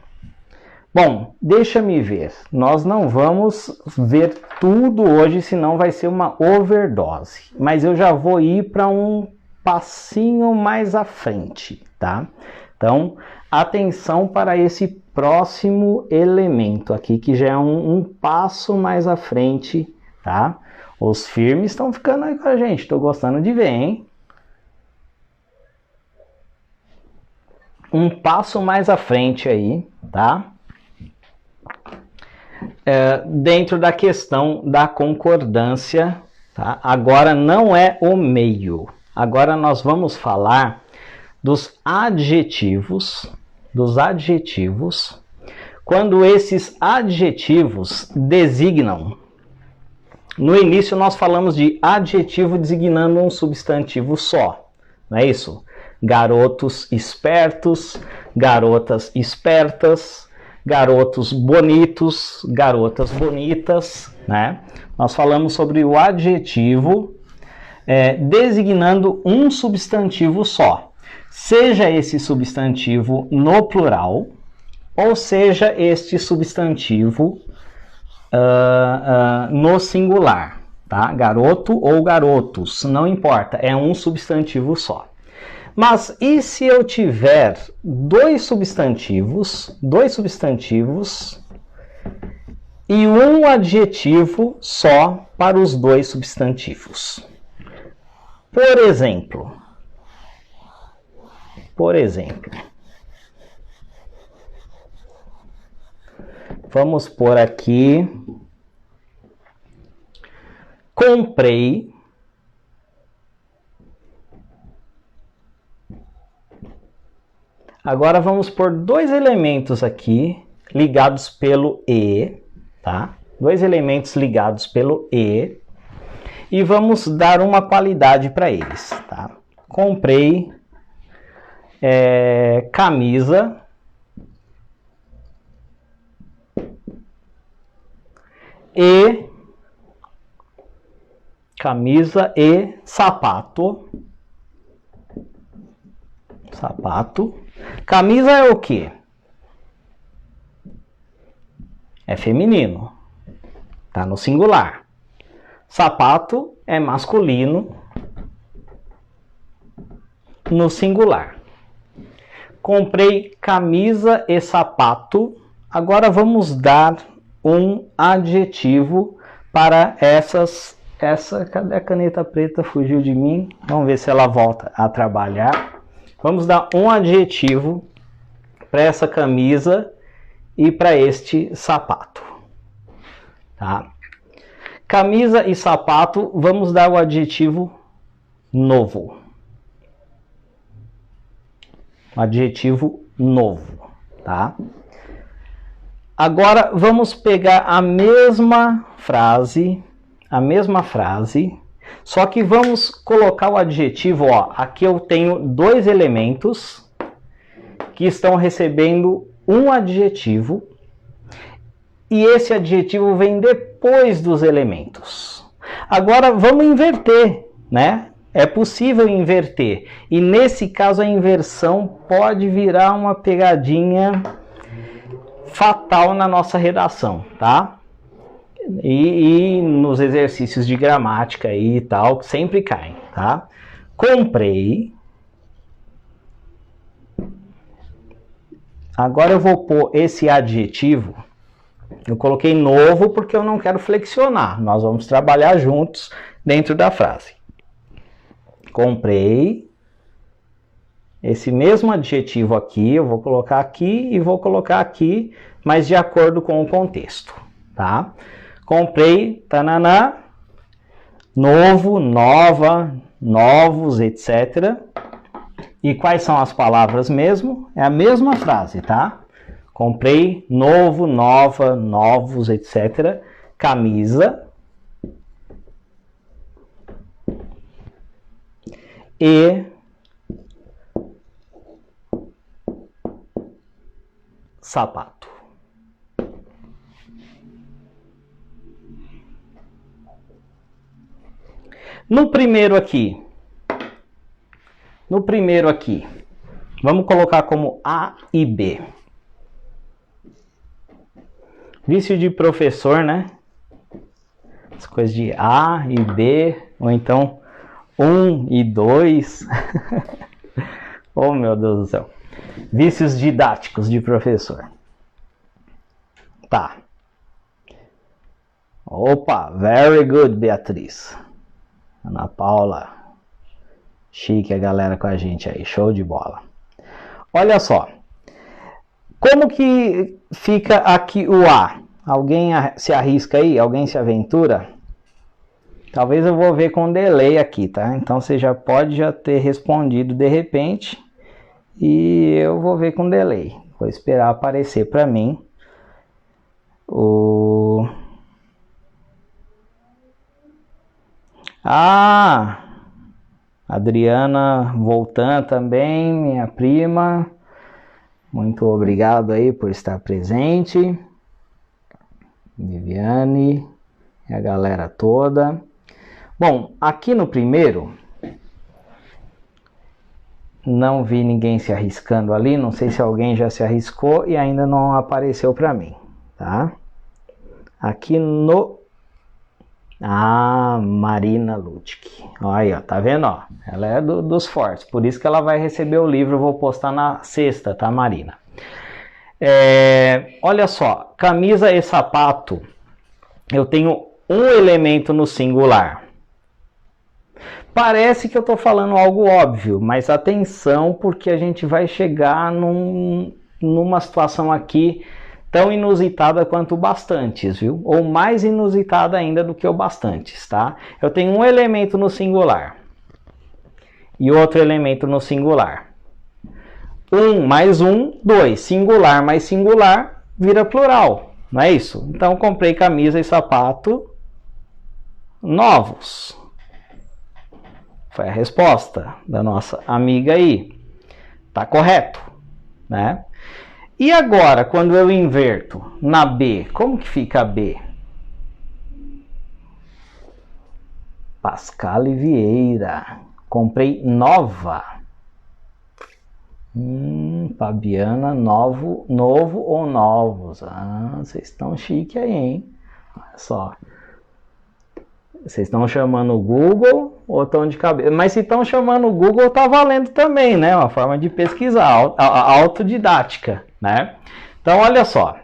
Bom, deixa-me ver. Nós não vamos ver tudo hoje, senão vai ser uma overdose. Mas eu já vou ir para um passinho mais à frente, tá? Então, atenção para esse próximo elemento aqui, que já é um passo mais à frente, tá? Os firmes estão ficando aí com a gente, estou gostando de ver, hein? Um passo mais à frente aí, tá? dentro da questão da concordância, tá? Agora não é o meio. Agora nós vamos falar dos adjetivos, quando esses adjetivos designam. No início nós falamos de adjetivo designando um substantivo só, não é isso? Garotos espertos, garotas espertas, garotos bonitos, garotas bonitas, né? Nós falamos sobre o adjetivo designando um substantivo só, seja esse substantivo no plural, ou seja este substantivo no singular, tá? Garoto ou garotos, não importa, é um substantivo só. Mas e se eu tiver dois substantivos e um adjetivo só para os dois substantivos? Por exemplo, vamos pôr aqui, comprei Agora vamos pôr dois elementos aqui ligados pelo E, tá? Dois elementos ligados pelo E e vamos dar uma qualidade para eles, tá? Comprei camisa e sapato. Camisa é o quê? É feminino, tá no singular. Sapato é masculino, no singular. Comprei camisa e sapato. Agora vamos dar um adjetivo para cadê a caneta preta? Fugiu de mim. Vamos ver se ela volta a trabalhar. Vamos dar um adjetivo para essa camisa e para este sapato. Tá? Camisa e sapato, vamos dar o adjetivo novo. Adjetivo novo, tá? Agora vamos pegar a mesma frase, só que vamos colocar o adjetivo, ó, aqui eu tenho dois elementos que estão recebendo um adjetivo e esse adjetivo vem depois dos elementos. Agora vamos inverter, né? É possível inverter e nesse caso a inversão pode virar uma pegadinha fatal na nossa redação, tá? E nos exercícios de gramática aí e tal, sempre caem, tá? Comprei. Agora eu vou pôr esse adjetivo. Eu coloquei novo porque eu não quero flexionar. Nós vamos trabalhar juntos dentro da frase. Comprei. Esse mesmo adjetivo aqui, eu vou colocar aqui e vou colocar aqui, mas de acordo com o contexto, tá? Comprei, tananã, novo, nova, novos, etc. E quais são as palavras mesmo? É a mesma frase, tá? Comprei, novo, nova, novos, etc. Camisa. E sapato. No primeiro aqui, vamos colocar como A e B. Vício de professor, né? As coisas de A e B, ou então 1 e 2. Oh, meu Deus do céu. Vícios didáticos de professor. Tá. Opa, very good, Beatriz. Ana Paula. Chique a galera com a gente aí, show de bola. Olha só. Como que fica aqui o A? Alguém se arrisca aí? Alguém se aventura? Talvez eu vou ver com delay aqui, tá? Então você já pode ter respondido de repente e eu vou ver com delay. Vou esperar aparecer para mim o... Adriana voltando também, minha prima. Muito obrigado aí por estar presente. Viviane e a galera toda. Bom, aqui no primeiro, não vi ninguém se arriscando ali. Não sei se alguém já se arriscou e ainda não apareceu para mim, tá? Aqui no... Marina Lutke. Olha aí, ó, tá vendo? Ó? Ela é dos fortes, por isso que ela vai receber o livro. Eu vou postar na sexta, tá, Marina? Olha só, camisa e sapato, eu tenho um elemento no singular. Parece que eu estou falando algo óbvio, mas atenção, porque a gente vai chegar numa situação aqui tão inusitada quanto o bastantes, viu? Ou mais inusitada ainda do que o bastantes, tá? Eu tenho um elemento no singular e outro elemento no singular. 1 mais 1, 2. Singular mais singular vira plural, não é isso? Então, comprei camisa e sapato novos. Foi a resposta da nossa amiga aí. Tá correto, né? E agora, quando eu inverto na B, como que fica a B? Pascale Vieira. Comprei nova. Fabiana, novo ou novos? Vocês estão chique aí, hein? Olha só. Vocês estão chamando o Google ou estão de cabeça? Mas se estão chamando o Google, tá valendo também, né? Uma forma de pesquisar, autodidática, né? Então, olha só.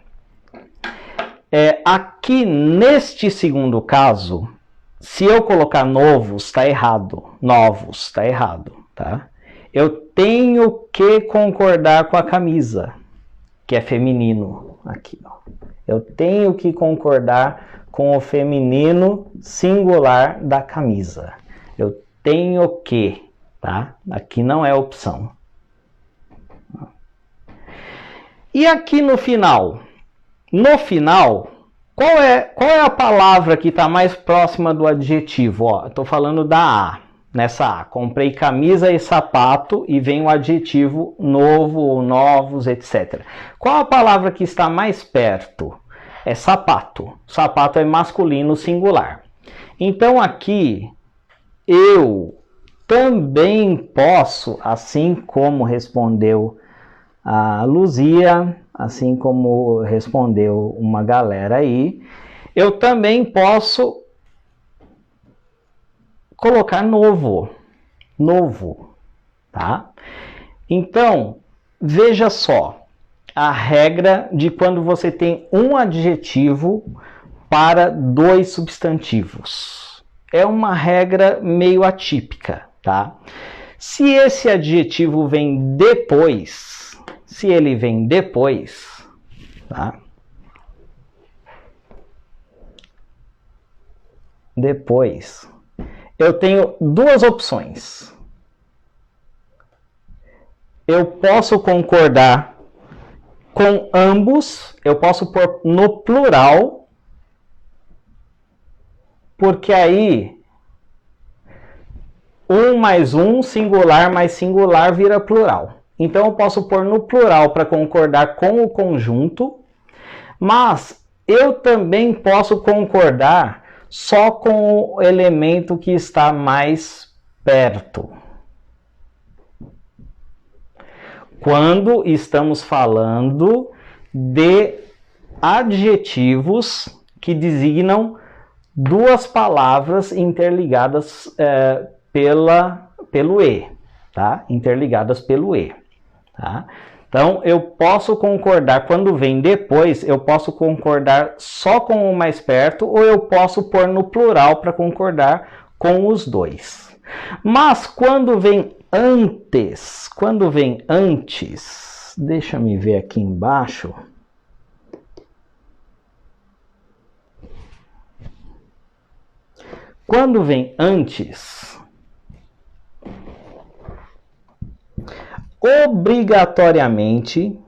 Aqui neste segundo caso, se eu colocar novos, está errado. Novos, está errado, tá? Eu tenho que concordar com a camisa, que é feminino. Aqui, ó. Eu tenho que concordar com o feminino singular da camisa. Eu tenho que, tá? Aqui não é opção. E aqui no final? No final, qual é a palavra que está mais próxima do adjetivo? Ó, eu estou falando da A. Nessa A, comprei camisa e sapato e vem o adjetivo novo ou novos, etc. Qual a palavra que está mais perto? É sapato. Sapato é masculino singular. Então aqui eu também posso, assim como respondeu a Luzia, assim como respondeu uma galera aí, eu também posso colocar novo, tá? Então, veja só, a regra de quando você tem um adjetivo para 2 substantivos. É uma regra meio atípica, tá? Se esse adjetivo vem depois, tá? Depois, eu tenho 2 opções. Eu posso concordar com ambos, eu posso pôr no plural, porque aí 1 mais 1, singular mais singular vira plural. Então eu posso pôr no plural para concordar com o conjunto, mas eu também posso concordar só com o elemento que está mais perto. Quando estamos falando de adjetivos que designam 2 palavras interligadas pelo E, tá? Interligadas pelo E, tá? Então, eu posso concordar, quando vem depois, eu posso concordar só com o mais perto, ou eu posso pôr no plural para concordar com os 2. Mas quando vem antes, deixa me ver aqui embaixo. Quando vem antes, obrigatoriamente,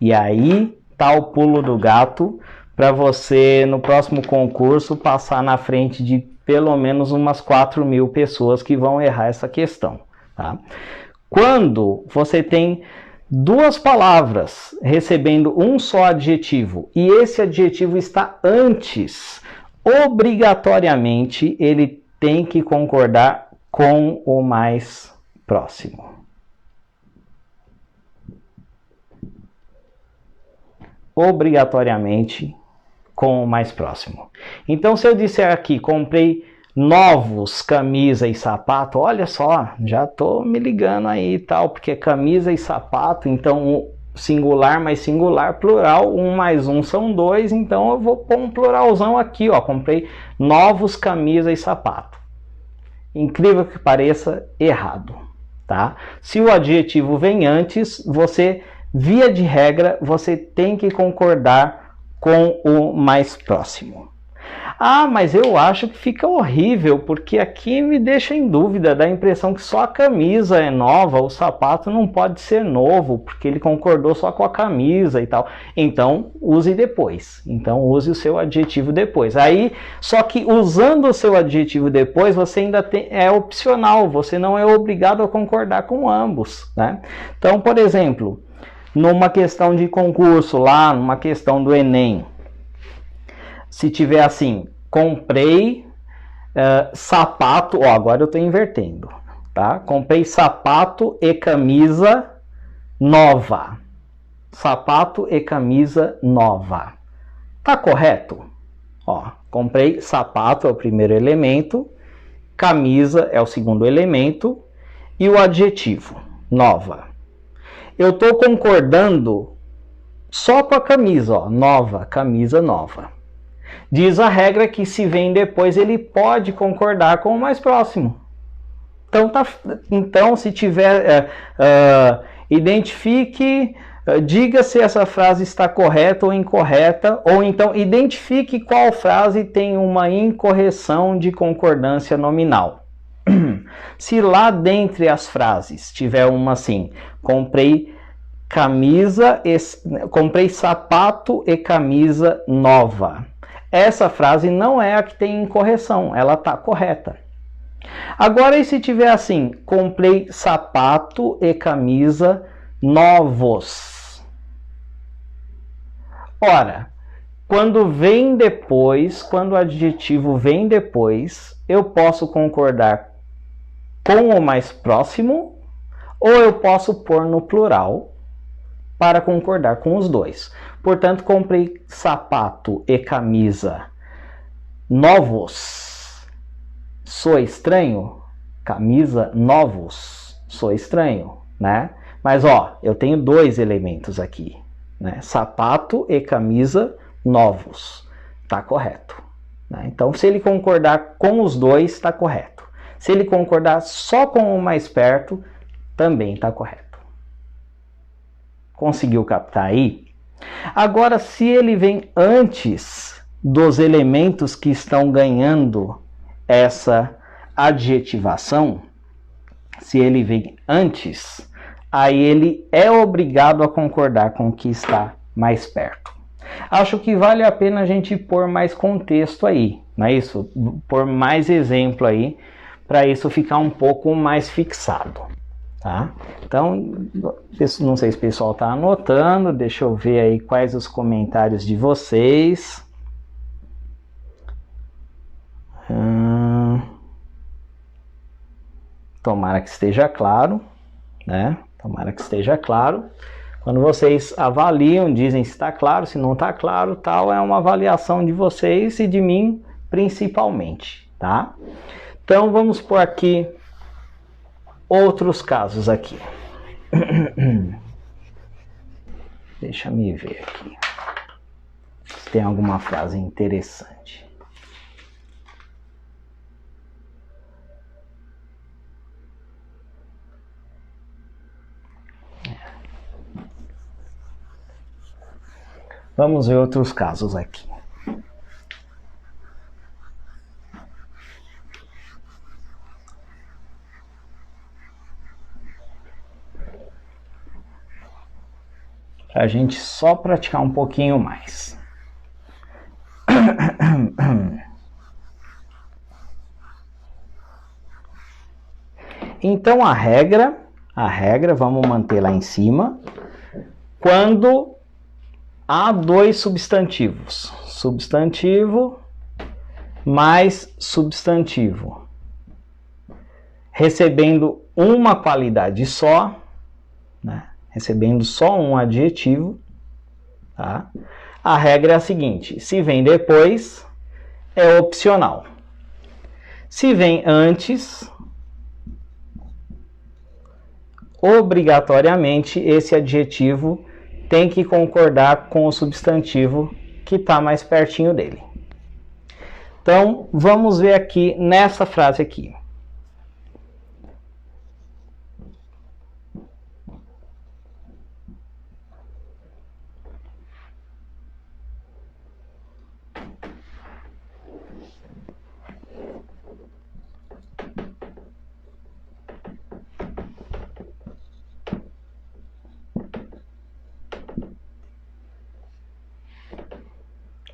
e aí tá o pulo do gato para você no próximo concurso passar na frente de pelo menos umas 4.000 pessoas que vão errar essa questão, tá? Quando você tem duas palavras recebendo um só adjetivo e esse adjetivo está antes, obrigatoriamente ele tem que concordar com o mais próximo. Obrigatoriamente com o mais próximo. Então, se eu disser aqui, comprei novos camisa e sapato, olha só, já tô me ligando aí e tal, porque camisa e sapato, então singular mais singular, plural, 1 mais 1 são 2, então eu vou pôr um pluralzão aqui, ó, comprei novos camisa e sapato. Incrível que pareça, errado, tá? Se o adjetivo vem antes, você, via de regra, você tem que concordar com o mais próximo. Ah, mas eu acho que fica horrível, porque aqui me deixa em dúvida, dá a impressão que só a camisa é nova, o sapato não pode ser novo, porque ele concordou só com a camisa e tal. Então, use depois. Então, use o seu adjetivo depois. Aí, só que usando o seu adjetivo depois, você ainda tem, é opcional, você não é obrigado a concordar com ambos, né? Então, por exemplo, numa questão de concurso lá, numa questão do Enem, se tiver assim, comprei sapato, ó, agora eu estou invertendo, tá? Comprei sapato e camisa nova. Sapato e camisa nova. Tá correto? Ó, comprei sapato é o primeiro elemento, camisa é o segundo elemento e o adjetivo, nova. Eu estou concordando só com a camisa, ó, nova, camisa nova. Diz a regra que se vem depois ele pode concordar com o mais próximo. Então se tiver, identifique, diga se essa frase está correta ou incorreta, ou então identifique qual frase tem uma incorreção de concordância nominal. Se lá dentre as frases tiver uma assim, comprei sapato e camisa nova. Essa frase não é a que tem incorreção, ela está correta. Agora, e se tiver assim, comprei sapato e camisa novos? Ora, quando vem depois, quando o adjetivo vem depois, eu posso concordar com o mais próximo, ou eu posso pôr no plural para concordar com os dois. Portanto, comprei sapato e camisa novos. Sou estranho? Camisa novos. Sou estranho, né? Mas, ó, eu tenho dois elementos aqui, né? Sapato e camisa novos. Tá correto, né? Então, se ele concordar com os dois, está correto. Se ele concordar só com o mais perto, também está correto. Conseguiu captar aí? Agora, se ele vem antes dos elementos que estão ganhando essa adjetivação, se ele vem antes, aí ele é obrigado a concordar com o que está mais perto. Acho que vale a pena a gente pôr mais contexto aí, não é isso? Pôr mais exemplo aí, para isso ficar um pouco mais fixado. Tá? Então, não sei se o pessoal está anotando, deixa eu ver aí quais os comentários de vocês. Tomara que esteja claro, né? Tomara que esteja claro. Quando vocês avaliam, dizem se está claro, se não está claro, tal, é uma avaliação de vocês e de mim principalmente, tá? Então, vamos por aqui outros casos aqui. Deixa me ver aqui se tem alguma frase interessante. Vamos ver outros casos aqui. para a gente só praticar um pouquinho mais. Então a regra, vamos manter lá em cima, quando há dois substantivos, substantivo mais substantivo, recebendo uma qualidade só, né? Recebendo só um adjetivo, tá? A regra é a seguinte: se vem depois, é opcional. Se vem antes, obrigatoriamente esse adjetivo tem que concordar com o substantivo que está mais pertinho dele. Então, vamos ver aqui nessa frase aqui.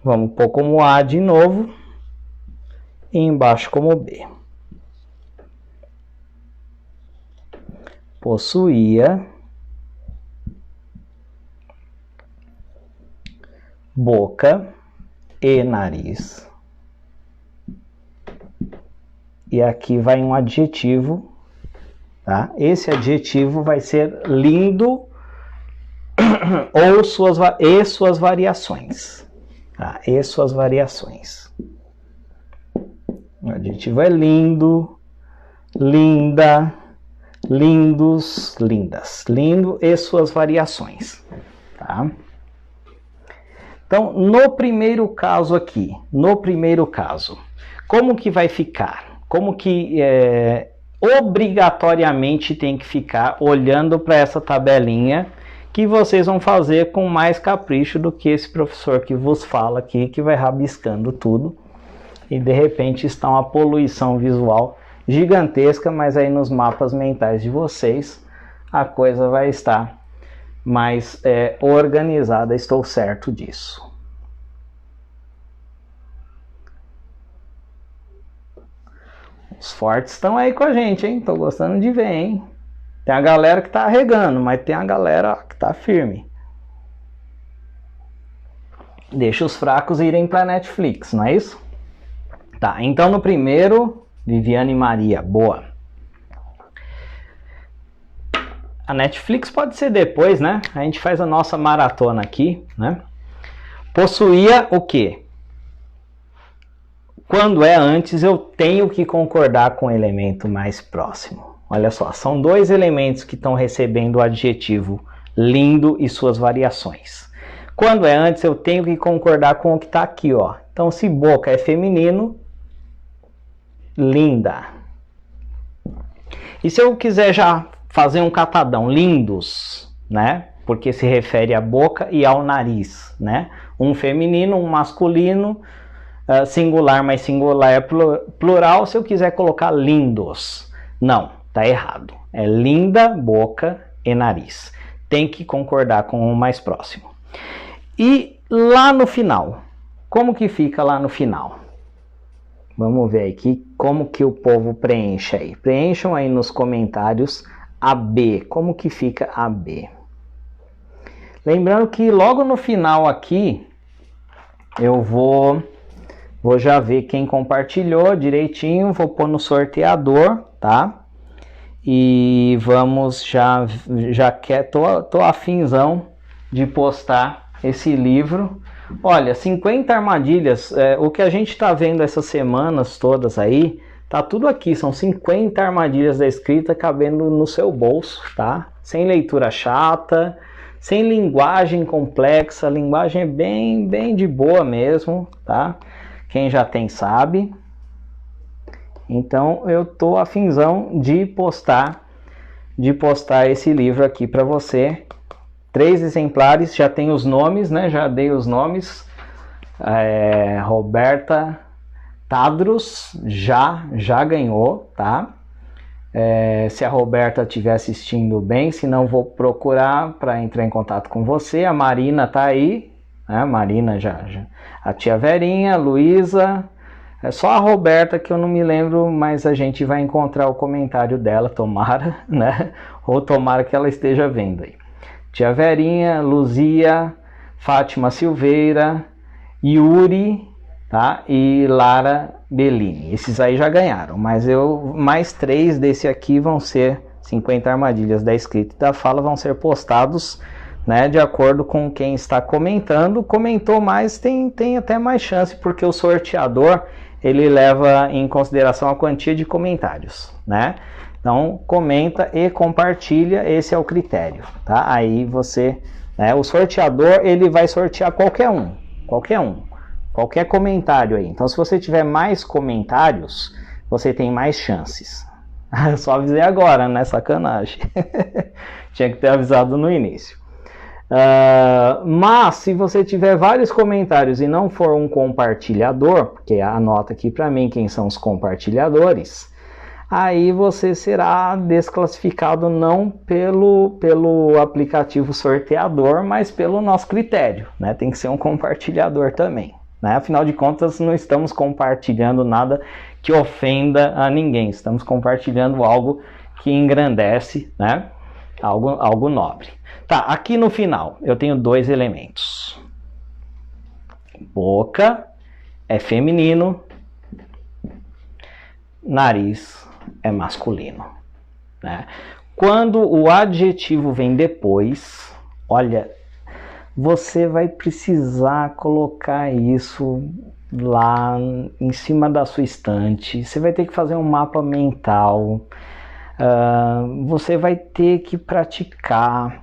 Vamos pôr como A de novo e embaixo como B. Possuía boca e nariz. E aqui vai um adjetivo, tá? Esse adjetivo vai ser lindo ou suas variações. Tá? E suas variações. O adjetivo é lindo, linda, lindos, lindas. Lindo e suas variações. Tá? Então, no primeiro caso aqui, como que vai ficar? Como que obrigatoriamente tem que ficar olhando para essa tabelinha que vocês vão fazer com mais capricho do que esse professor que vos fala aqui, que vai rabiscando tudo e de repente está uma poluição visual gigantesca, mas aí nos mapas mentais de vocês a coisa vai estar mais organizada, estou certo disso. Os fortes estão aí com a gente, hein? Tô gostando de ver, hein? Tem a galera que tá arregando, mas tem a galera que tá firme. Deixa os fracos irem pra Netflix, não é isso? Tá, então no primeiro, Viviane Maria, boa. A Netflix pode ser depois, né? A gente faz a nossa maratona aqui, né? Possuía o quê? Quando é antes, eu tenho que concordar com o elemento mais próximo. Olha só, são dois elementos que estão recebendo o adjetivo lindo e suas variações. Quando é antes, eu tenho que concordar com o que está aqui, ó. Então, se boca é feminino, linda. E se eu quiser já fazer um catadão, lindos, né? Porque se refere à boca e ao nariz, né? Um feminino, um masculino, singular, mas singular é plural. Se eu quiser colocar lindos, não. Tá errado. É linda, boca e nariz. Tem que concordar com o mais próximo. E lá no final, como que fica lá no final? Vamos ver aqui como que o povo preenche aí. Preencham aí nos comentários a B. Como que fica a B? Lembrando que logo no final aqui, eu vou já ver quem compartilhou direitinho. Vou pôr no sorteador, tá? E vamos tô afinzão de postar esse livro. Olha, 50 armadilhas, o que a gente está vendo essas semanas todas aí, tá tudo aqui, são 50 armadilhas da escrita cabendo no seu bolso, tá? Sem leitura chata, sem linguagem complexa, a linguagem é bem de boa mesmo, tá? Quem já tem sabe. Então eu tô afinzão de postar esse livro aqui para você. 3 exemplares, já tem os nomes, né? Já dei os nomes. Roberta Tadros já ganhou, tá? Se a Roberta estiver assistindo bem, se não, vou procurar para entrar em contato com você. A Marina tá aí, né? A Marina já. A tia Verinha, a Luísa, é só a Roberta que eu não me lembro, mas a gente vai encontrar o comentário dela, tomara, né? Ou tomara que ela esteja vendo aí. Tia Verinha, Luzia, Fátima Silveira, Yuri, tá? E Lara Bellini. Esses aí já ganharam, mas mais 3 desse aqui vão ser 50 armadilhas da escrita e da fala, vão ser postados, né, de acordo com quem está comentando. Comentou mais, tem até mais chance, porque o sorteador ele leva em consideração a quantia de comentários, né? Então comenta e compartilha, esse é o critério, tá? Aí você, né, o sorteador ele vai sortear qualquer comentário aí. Então se você tiver mais comentários, você tem mais chances. Só avisei agora, né? Sacanagem. Tinha que ter avisado no início. Mas se você tiver vários comentários e não for um compartilhador, porque anota aqui para mim quem são os compartilhadores, aí você será desclassificado não pelo aplicativo sorteador, mas pelo nosso critério, né? Tem que ser um compartilhador também, né? Afinal de contas, não estamos compartilhando nada que ofenda a ninguém, estamos compartilhando algo que engrandece, né? Algo nobre. Tá, aqui no final eu tenho 2 elementos. Boca é feminino, nariz é masculino, né? Quando o adjetivo vem depois, olha, você vai precisar colocar isso lá em cima da sua estante. Você vai ter que fazer um mapa mental. Você vai ter que praticar.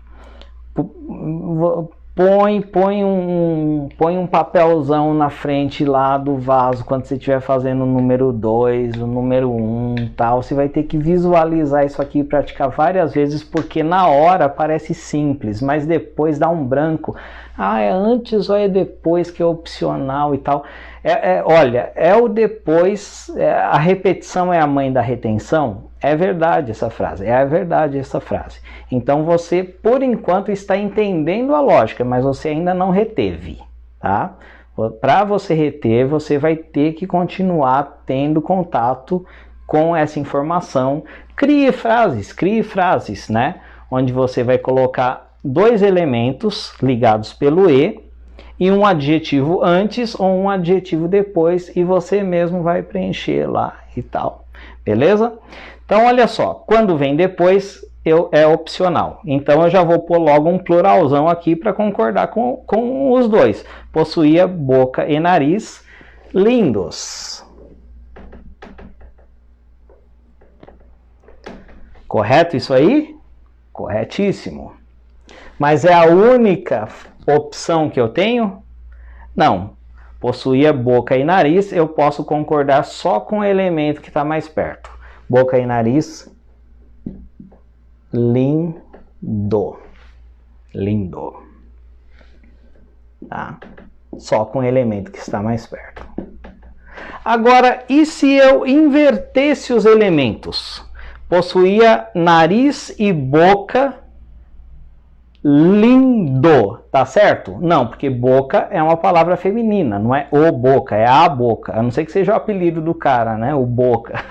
Põe um papelzão na frente lá do vaso quando você estiver fazendo o número 2, o número 1, tal. Você vai ter que visualizar isso aqui e praticar várias vezes, porque na hora parece simples, mas depois dá um branco. É antes ou é depois que é opcional e tal. Olha, é o depois, a repetição é a mãe da retenção. É verdade essa frase, Então você, por enquanto, está entendendo a lógica, mas você ainda não reteve, tá? Para você reter, você vai ter que continuar tendo contato com essa informação. Crie frases, né? Onde você vai colocar 2 elementos ligados pelo E e um adjetivo antes ou um adjetivo depois, e você mesmo vai preencher lá e tal, beleza? Então olha só, quando vem depois é opcional, então eu já vou pôr logo um pluralzão aqui para concordar com os 2. Possuía boca e nariz lindos. Correto isso aí? Corretíssimo. Mas é a única opção que eu tenho? Não. Possuía boca e nariz, eu posso concordar só com o elemento que está mais perto. Boca e nariz, lindo. Tá? Só com o elemento que está mais perto. Agora, e se eu invertesse os elementos? Possuía nariz e boca lindo, tá certo? Não, porque boca é uma palavra feminina, não é o boca, é a boca. A não ser que seja o apelido do cara, né? O boca.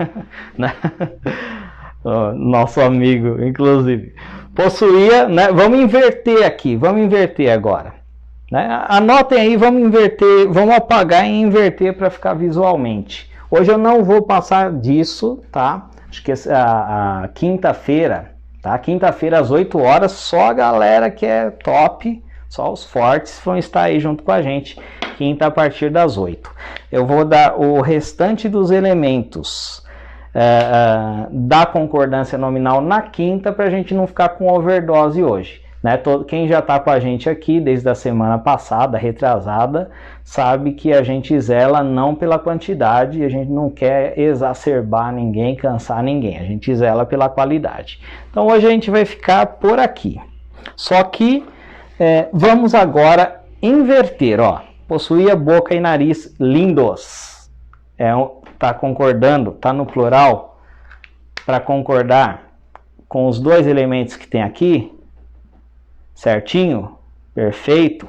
Nosso amigo, inclusive. Possuía, né? Vamos inverter agora. Né? Anotem aí, vamos inverter, vamos apagar e inverter para ficar visualmente. Hoje eu não vou passar disso, tá? Acho que a quinta-feira, tá? Quinta-feira às 8 horas, só a galera que é top, só os fortes vão estar aí junto com a gente. Quinta a partir das 8. Eu vou dar o restante dos elementos da concordância nominal na quinta, para a gente não ficar com overdose hoje. Né? Quem já está com a gente aqui desde a semana passada, retrasada, sabe que a gente zela não pela quantidade, a gente não quer exacerbar ninguém, cansar ninguém, a gente zela pela qualidade. Então hoje a gente vai ficar por aqui. Só que vamos agora inverter, ó. Possuía boca e nariz lindos. Tá concordando? Tá no plural? para concordar com os dois elementos que tem aqui, certinho, perfeito,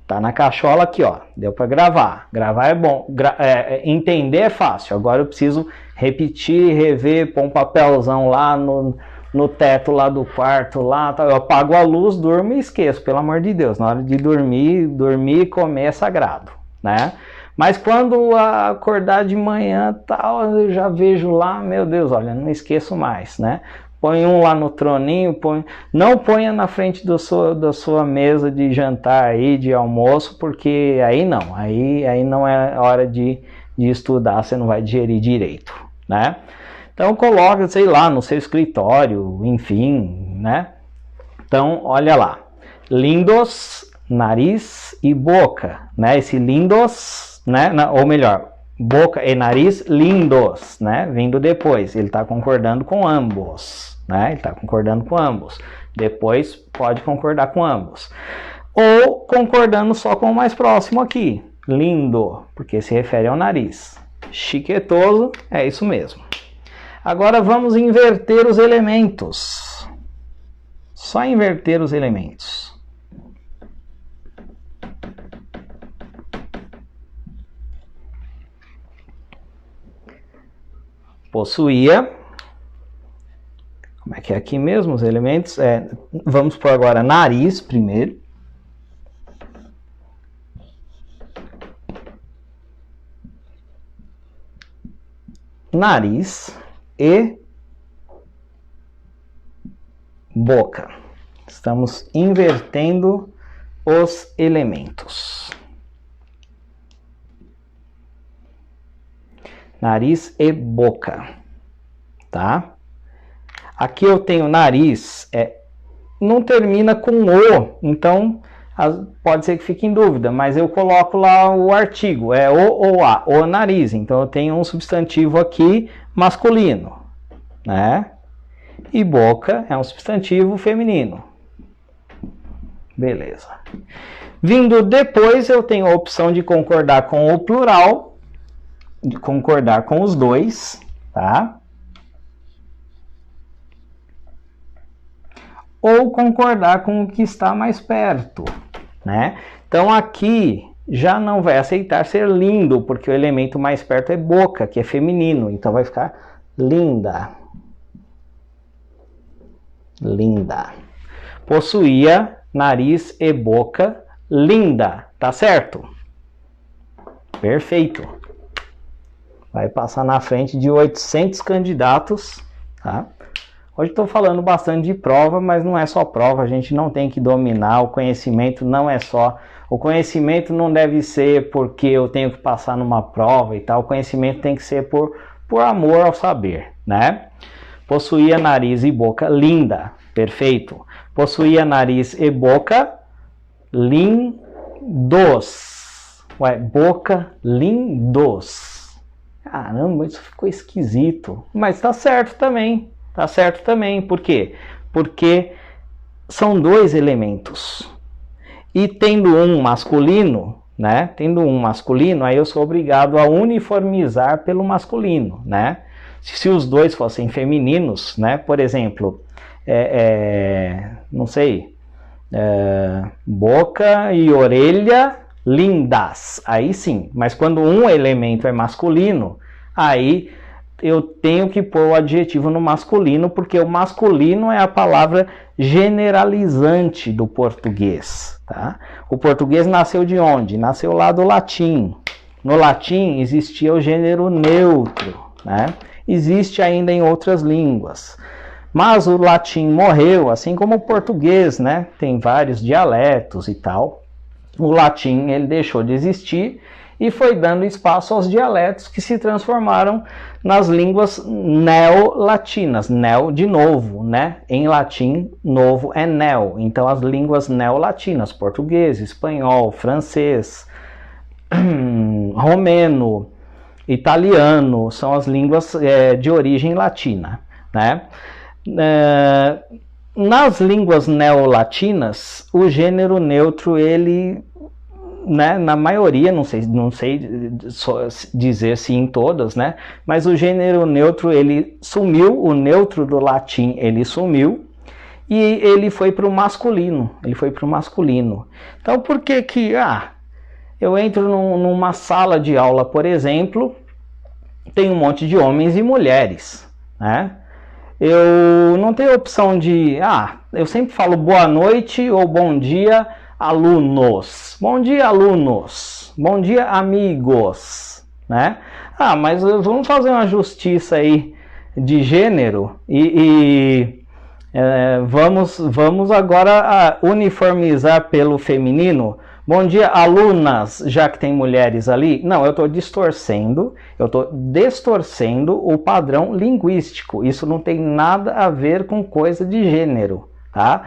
tá na cachola aqui, ó, deu para gravar. Gravar é bom, entender é fácil. Agora eu preciso repetir, rever, pôr um papelzão lá no teto lá do quarto, lá, tá? Eu apago a luz, durmo e esqueço, pelo amor de Deus. Na hora de dormir e comer é sagrado, né? Mas quando acordar de manhã, tal, eu já vejo lá, meu Deus, olha, não esqueço mais, né? Põe um lá no troninho, não ponha na frente da sua mesa de jantar aí, de almoço, porque aí não é hora de estudar, você não vai digerir direito, né? Então coloca, sei lá, no seu escritório, enfim, né? Então, olha lá, lindos, nariz e boca, né? Esse lindos, né? Ou melhor, boca e nariz lindos, né? Vindo depois, ele está concordando com ambos, né? Ele está concordando com ambos. Depois pode concordar com ambos. Ou concordando só com o mais próximo aqui, lindo, porque se refere ao nariz. Chiquetoso, é isso mesmo. Agora vamos inverter os elementos. Só inverter os elementos. Possuía. Como é que é aqui mesmo os elementos? Vamos por agora nariz primeiro. Nariz e boca. Estamos invertendo os elementos. Nariz e boca, tá? Aqui eu tenho nariz, não termina com o, então pode ser que fique em dúvida, mas eu coloco lá o artigo, o ou a, o nariz. Então eu tenho um substantivo aqui masculino, né? E boca é um substantivo feminino. Beleza. Vindo depois, eu tenho a opção de concordar com o plural, de concordar com os dois, tá? Ou concordar com o que está mais perto, né? Então aqui já não vai aceitar ser lindo, porque o elemento mais perto é boca, que é feminino, então vai ficar linda. Linda. Possuía nariz e boca linda, tá certo? Perfeito. Vai passar na frente de 800 candidatos, tá? Hoje estou falando bastante de prova, mas não é só prova, a gente não tem que dominar, o conhecimento não é só... O conhecimento não deve ser porque eu tenho que passar numa prova e tal, o conhecimento tem que ser por amor ao saber, né? Possuía nariz e boca linda, perfeito. Possuía nariz e boca lindos. Ué, boca lindos. Caramba, isso ficou esquisito, mas tá certo também. Tá certo também, por quê? Porque são dois elementos. E tendo um masculino, né? Tendo um masculino, aí eu sou obrigado a uniformizar pelo masculino, né? Se os dois fossem femininos, né? Por exemplo, não sei, boca e orelha lindas, aí sim. Mas quando um elemento é masculino, aí eu tenho que pôr o adjetivo no masculino, porque o masculino é a palavra generalizante do português, tá? O português nasceu de onde? Nasceu lá do latim. No latim existia o gênero neutro, né? Existe ainda em outras línguas. Mas o latim morreu, assim como o português, né? Tem vários dialetos e tal. O latim, ele deixou de existir e foi dando espaço aos dialetos que se transformaram nas línguas neolatinas. Neo de novo, né? Em latim, novo é neo. Então as línguas neolatinas, português, espanhol, francês, romeno, italiano, são as línguas de origem latina, né? Nas línguas neolatinas, o gênero neutro ele né, na maioria, não sei dizer se em todas, né, mas o gênero neutro ele sumiu, o neutro do latim ele sumiu e ele foi para o masculino, Então por que que, eu entro numa sala de aula, por exemplo, tem um monte de homens e mulheres, né? Eu não tenho opção de, eu sempre falo boa noite ou bom dia, alunos. Bom dia, alunos. Bom dia, amigos, né? Mas vamos fazer uma justiça aí de gênero vamos agora uniformizar pelo feminino. Bom dia, alunas, já que tem mulheres ali. Não, eu estou distorcendo o padrão linguístico. Isso não tem nada a ver com coisa de gênero, tá?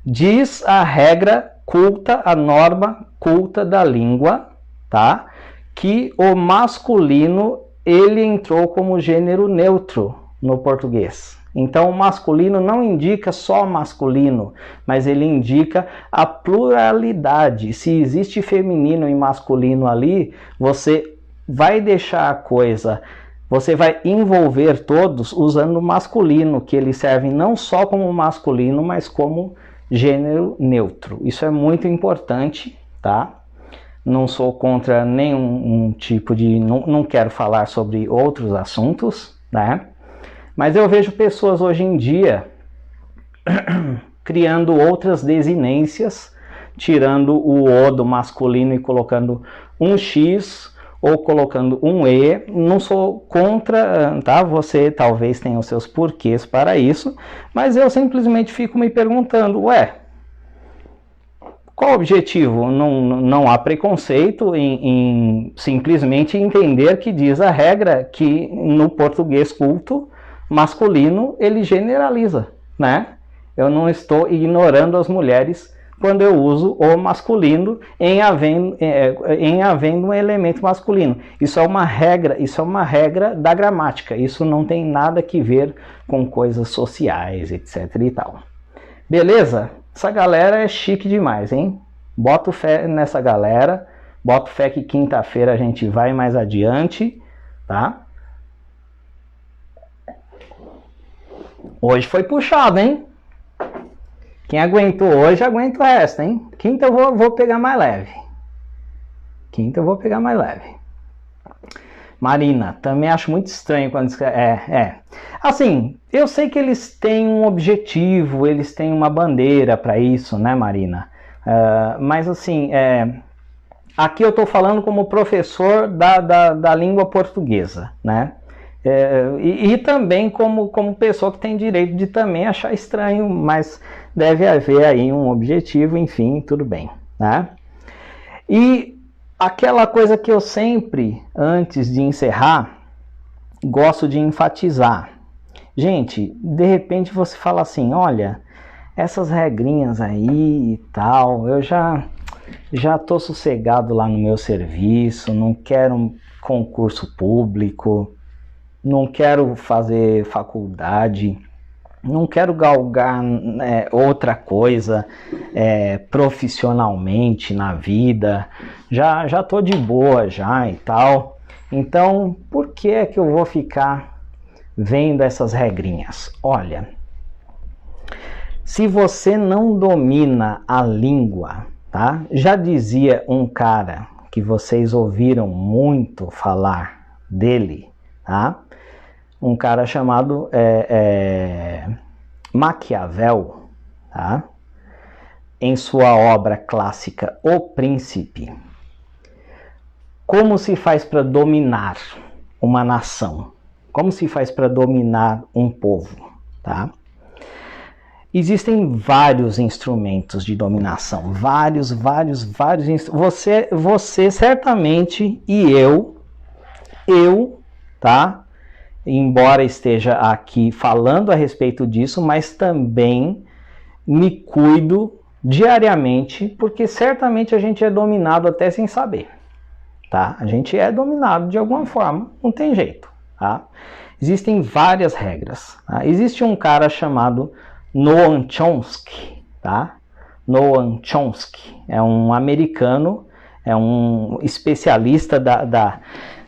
Diz a regra culta, a norma culta da língua, tá? Que o masculino, ele entrou como gênero neutro no português. Então, o masculino não indica só masculino, mas ele indica a pluralidade. Se existe feminino e masculino ali, você vai deixar a coisa, você vai envolver todos usando o masculino, que eles servem não só como masculino, mas como gênero neutro. Isso é muito importante, tá? Não sou contra nenhum tipo de... Não quero falar sobre outros assuntos, né? Mas eu vejo pessoas hoje em dia criando outras desinências, tirando o O do masculino e colocando um X ou colocando um E. Não sou contra, tá? Você talvez tenha os seus porquês para isso, mas eu simplesmente fico me perguntando, qual o objetivo? Não há preconceito em simplesmente entender que diz a regra que no português culto, masculino, ele generaliza, né? Eu não estou ignorando as mulheres quando eu uso o masculino em havendo um elemento masculino. Isso é uma regra da gramática. Isso não tem nada que ver com coisas sociais, etc e tal. Beleza? Essa galera é chique demais, hein? Boto fé nessa galera. Boto fé que quinta-feira a gente vai mais adiante, tá? Hoje foi puxado, hein? Quem aguentou hoje, aguenta o resto, hein? Quinta eu vou pegar mais leve. Marina, também acho muito estranho quando escreve. Assim, eu sei que eles têm um objetivo, eles têm uma bandeira para isso, né, Marina? Mas assim, aqui eu estou falando como professor da língua portuguesa, né? E também como pessoa que tem direito de também achar estranho, mas deve haver aí um objetivo, enfim, tudo bem, né? E aquela coisa que eu sempre, antes de encerrar, gosto de enfatizar. Gente, de repente você fala assim, olha, essas regrinhas aí e tal, eu já tô sossegado lá no meu serviço, não quero um concurso público, não quero fazer faculdade, não quero galgar outra coisa profissionalmente na vida, já tô de boa já e tal. Então, por que é que eu vou ficar vendo essas regrinhas? Olha, se você não domina a língua, tá? Já dizia um cara que vocês ouviram muito falar dele, tá? Um cara chamado Maquiavel, tá? Em sua obra clássica O Príncipe. Como se faz para dominar uma nação? Como se faz para dominar um povo? Tá? Existem vários instrumentos de dominação. Vários você certamente e eu, tá? Embora esteja aqui falando a respeito disso, mas também me cuido diariamente, porque certamente a gente é dominado até sem saber, tá? A gente é dominado de alguma forma, não tem jeito, tá? Existem várias regras, tá? Existe um cara chamado Noam Chomsky, tá? Noam Chomsky é um americano, é um especialista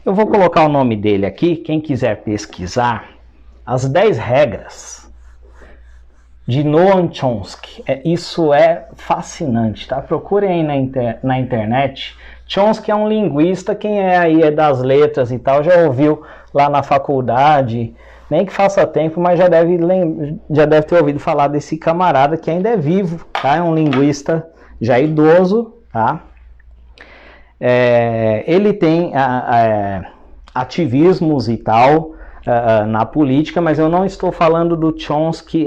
Eu vou colocar o nome dele aqui, quem quiser pesquisar, as 10 regras de Noam Chomsky. Isso é fascinante, tá? Procurem aí na internet. Chomsky é um linguista, quem é das letras e tal, já ouviu lá na faculdade, nem que faça tempo, mas já deve ter ouvido falar desse camarada que ainda é vivo, tá? É um linguista já idoso, tá? Ele tem ativismos e tal na política, mas eu não estou falando do Chomsky,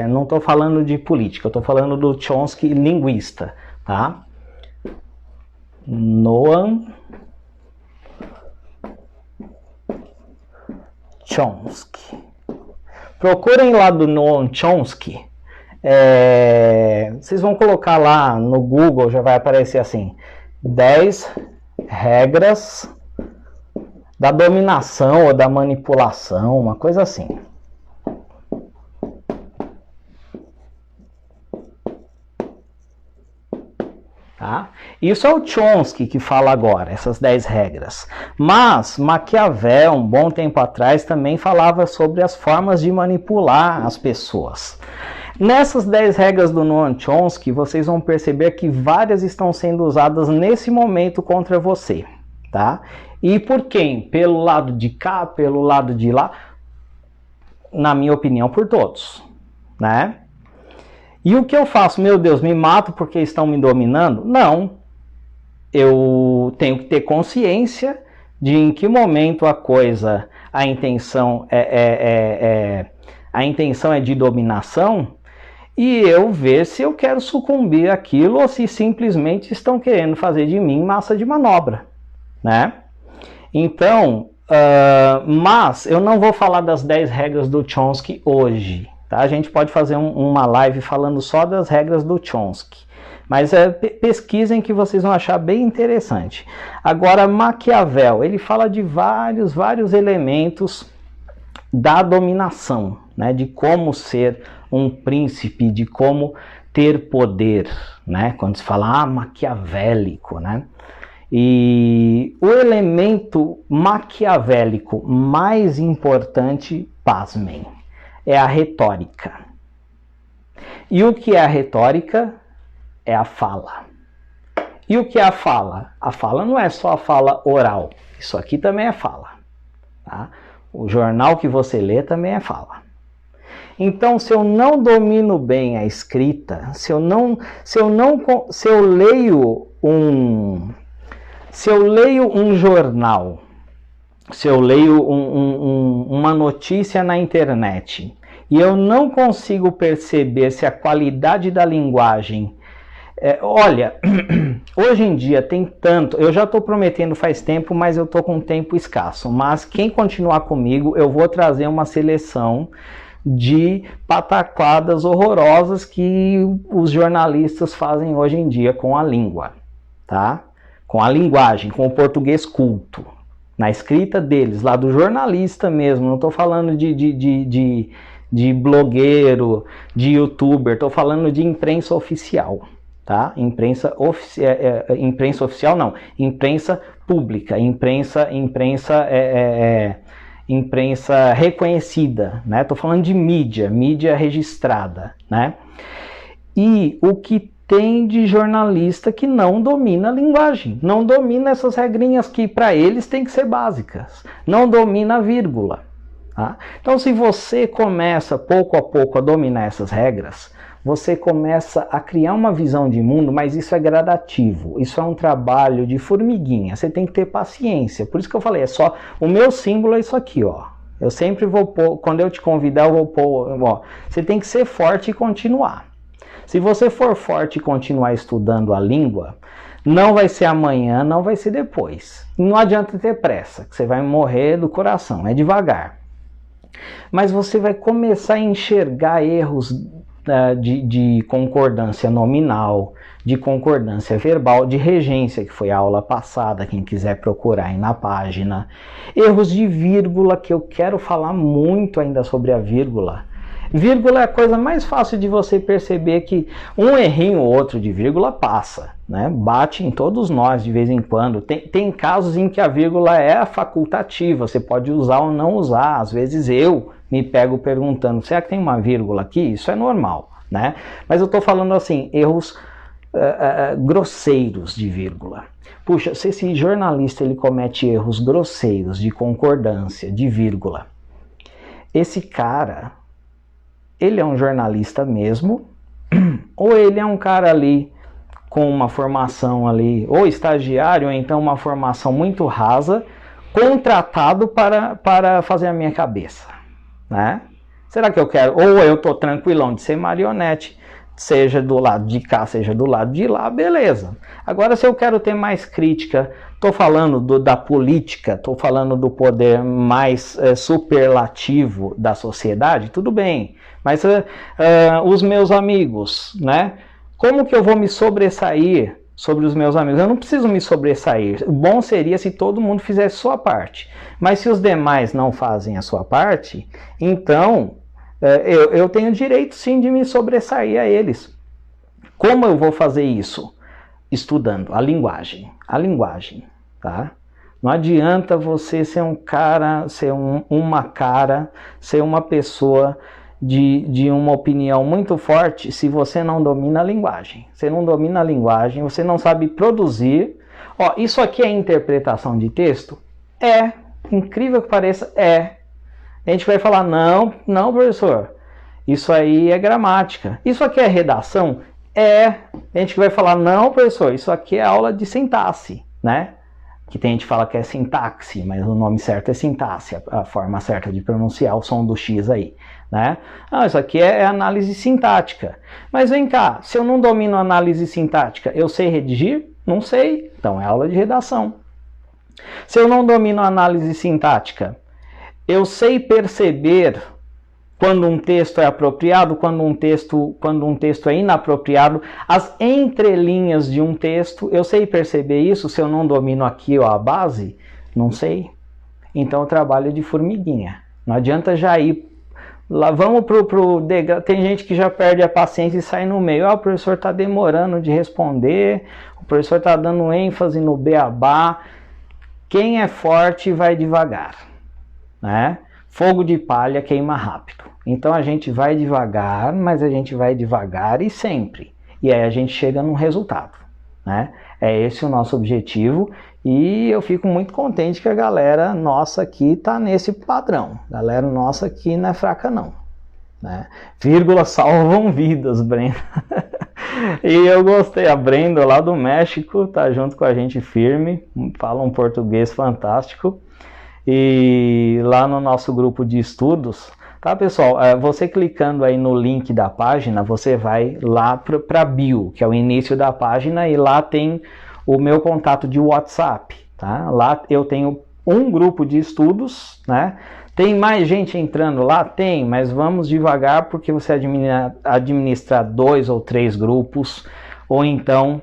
não estou falando de política, eu estou falando do Chomsky linguista, tá? Noam Chomsky. Procurem lá do Noam Chomsky. Vocês vão colocar lá no Google, já vai aparecer assim: 10 regras da dominação ou da manipulação, uma coisa assim. Tá? Isso é o Chomsky que fala agora, essas 10 regras. Mas Maquiavel, um bom tempo atrás, também falava sobre as formas de manipular as pessoas. Nessas 10 regras do Noam Chomsky, vocês vão perceber que várias estão sendo usadas nesse momento contra você. Tá? E por quem? Pelo lado de cá, pelo lado de lá? Na minha opinião, por todos. Né? E o que eu faço? Meu Deus, me mato porque estão me dominando? Não. Eu tenho que ter consciência de em que momento a intenção é de dominação, e eu ver se eu quero sucumbir àquilo ou se simplesmente estão querendo fazer de mim massa de manobra, né? Então, mas eu não vou falar das 10 regras do Chomsky hoje, tá? A gente pode fazer uma live falando só das regras do Chomsky, mas pesquisem que vocês vão achar bem interessante. Agora, Maquiavel, ele fala de vários elementos da dominação, né? De como ser um príncipe, de como ter poder, né? Quando se fala maquiavélico, né? E o elemento maquiavélico mais importante, pasmem, é a retórica. E o que é a retórica? É a fala. E o que é a fala? A fala não é só a fala oral, isso aqui também é fala, tá? O jornal que você lê também é fala. Então, se eu não domino bem a escrita, se eu leio um jornal, se eu leio uma notícia na internet e eu não consigo perceber se a qualidade da linguagem... olha, hoje em dia tem tanto... Eu já estou prometendo faz tempo, mas eu estou com um tempo escasso. Mas quem continuar comigo, eu vou trazer uma seleção de pataquadas horrorosas que os jornalistas fazem hoje em dia com a língua, tá? Com a linguagem, com o português culto, na escrita deles, lá do jornalista mesmo. Não estou falando de blogueiro, de youtuber, estou falando de imprensa oficial, tá? Imprensa oficial não, imprensa pública, imprensa reconhecida, né? Estou falando de mídia registrada, né? E o que tem de jornalista que não domina a linguagem, não domina essas regrinhas que para eles tem que ser básicas, não domina a vírgula, tá? Então, se você começa pouco a pouco a dominar essas regras, você começa a criar uma visão de mundo, mas isso é gradativo, isso é um trabalho de formiguinha, você tem que ter paciência. Por isso que eu falei, o meu símbolo é isso aqui, ó. Eu sempre vou pôr, quando eu te convidar, eu vou pôr, ó, você tem que ser forte e continuar. Se você for forte e continuar estudando a língua, não vai ser amanhã, não vai ser depois. Não adianta ter pressa, que você vai morrer do coração, é devagar. Mas você vai começar a enxergar erros de concordância nominal, de concordância verbal, de regência, que foi a aula passada, quem quiser procurar aí na página. Erros de vírgula, que eu quero falar muito ainda sobre a vírgula. Vírgula é a coisa mais fácil de você perceber que um errinho ou outro de vírgula passa, né? Bate em todos nós de vez em quando. Tem casos em que a vírgula é facultativa, você pode usar ou não usar. Às vezes eu me pego perguntando, será que tem uma vírgula aqui? Isso é normal, né? Mas eu estou falando assim, erros grosseiros de vírgula. Puxa, se esse jornalista ele comete erros grosseiros de concordância, de vírgula, esse cara, ele é um jornalista mesmo, ou ele é um cara ali com uma formação ali, ou estagiário, ou então uma formação muito rasa, contratado para fazer a minha cabeça, né? Será que eu quero, ou eu tô tranquilão de ser marionete, seja do lado de cá, seja do lado de lá, beleza. Agora, se eu quero ter mais crítica, estou falando da política, estou falando do poder mais superlativo da sociedade, tudo bem. Mas os meus amigos, né? Como que eu vou me sobressair sobre os meus amigos? Eu não preciso me sobressair. Bom seria se todo mundo fizesse sua parte. Mas se os demais não fazem a sua parte, então eu tenho direito sim de me sobressair a eles. Como eu vou fazer isso? Estudando a linguagem, tá? Não adianta você ser um cara, ser ser uma pessoa de uma opinião muito forte se você não domina a linguagem. Você não domina a linguagem, você não sabe produzir. Ó, isso aqui é interpretação de texto? É, incrível que pareça, é. A gente vai falar, não, professor, isso aí é gramática. Isso aqui é redação? É. A gente vai falar, não, professor, isso aqui é aula de sintaxe, né? Que tem gente que fala que é sintaxe, mas o nome certo é sintaxe, a forma certa de pronunciar o som do X aí, né? Ah, isso aqui é análise sintática. Mas vem cá, se eu não domino análise sintática, eu sei redigir? Não sei, então é aula de redação. Se eu não domino análise sintática, eu sei perceber quando um texto é apropriado, quando um texto é inapropriado, as entrelinhas de um texto, eu sei perceber isso. Se eu não domino aqui ó, a base, não sei. Então eu trabalho de formiguinha. Não adianta já ir lá, vamos pro degrau. Tem gente que já perde a paciência e sai no meio. Ah, o professor está demorando de responder, o professor está dando ênfase no beabá. Quem é forte vai devagar, né? Fogo de palha queima rápido. Então a gente vai devagar, mas a gente vai devagar e sempre. E aí a gente chega num resultado, né? É esse o nosso objetivo e eu fico muito contente que a galera nossa aqui tá nesse padrão. Galera nossa aqui não é fraca não, né? Vírgula salvam vidas, Brenda. E eu gostei, a Brenda lá do México tá junto com a gente firme, fala um português fantástico. E lá no nosso grupo de estudos, tá pessoal, você clicando aí no link da página, você vai lá para bio, que é o início da página, e lá tem o meu contato de WhatsApp, tá? Lá eu tenho um grupo de estudos, né? Tem mais gente entrando lá? Tem, mas vamos devagar porque você administrar 2 ou 3 grupos, ou então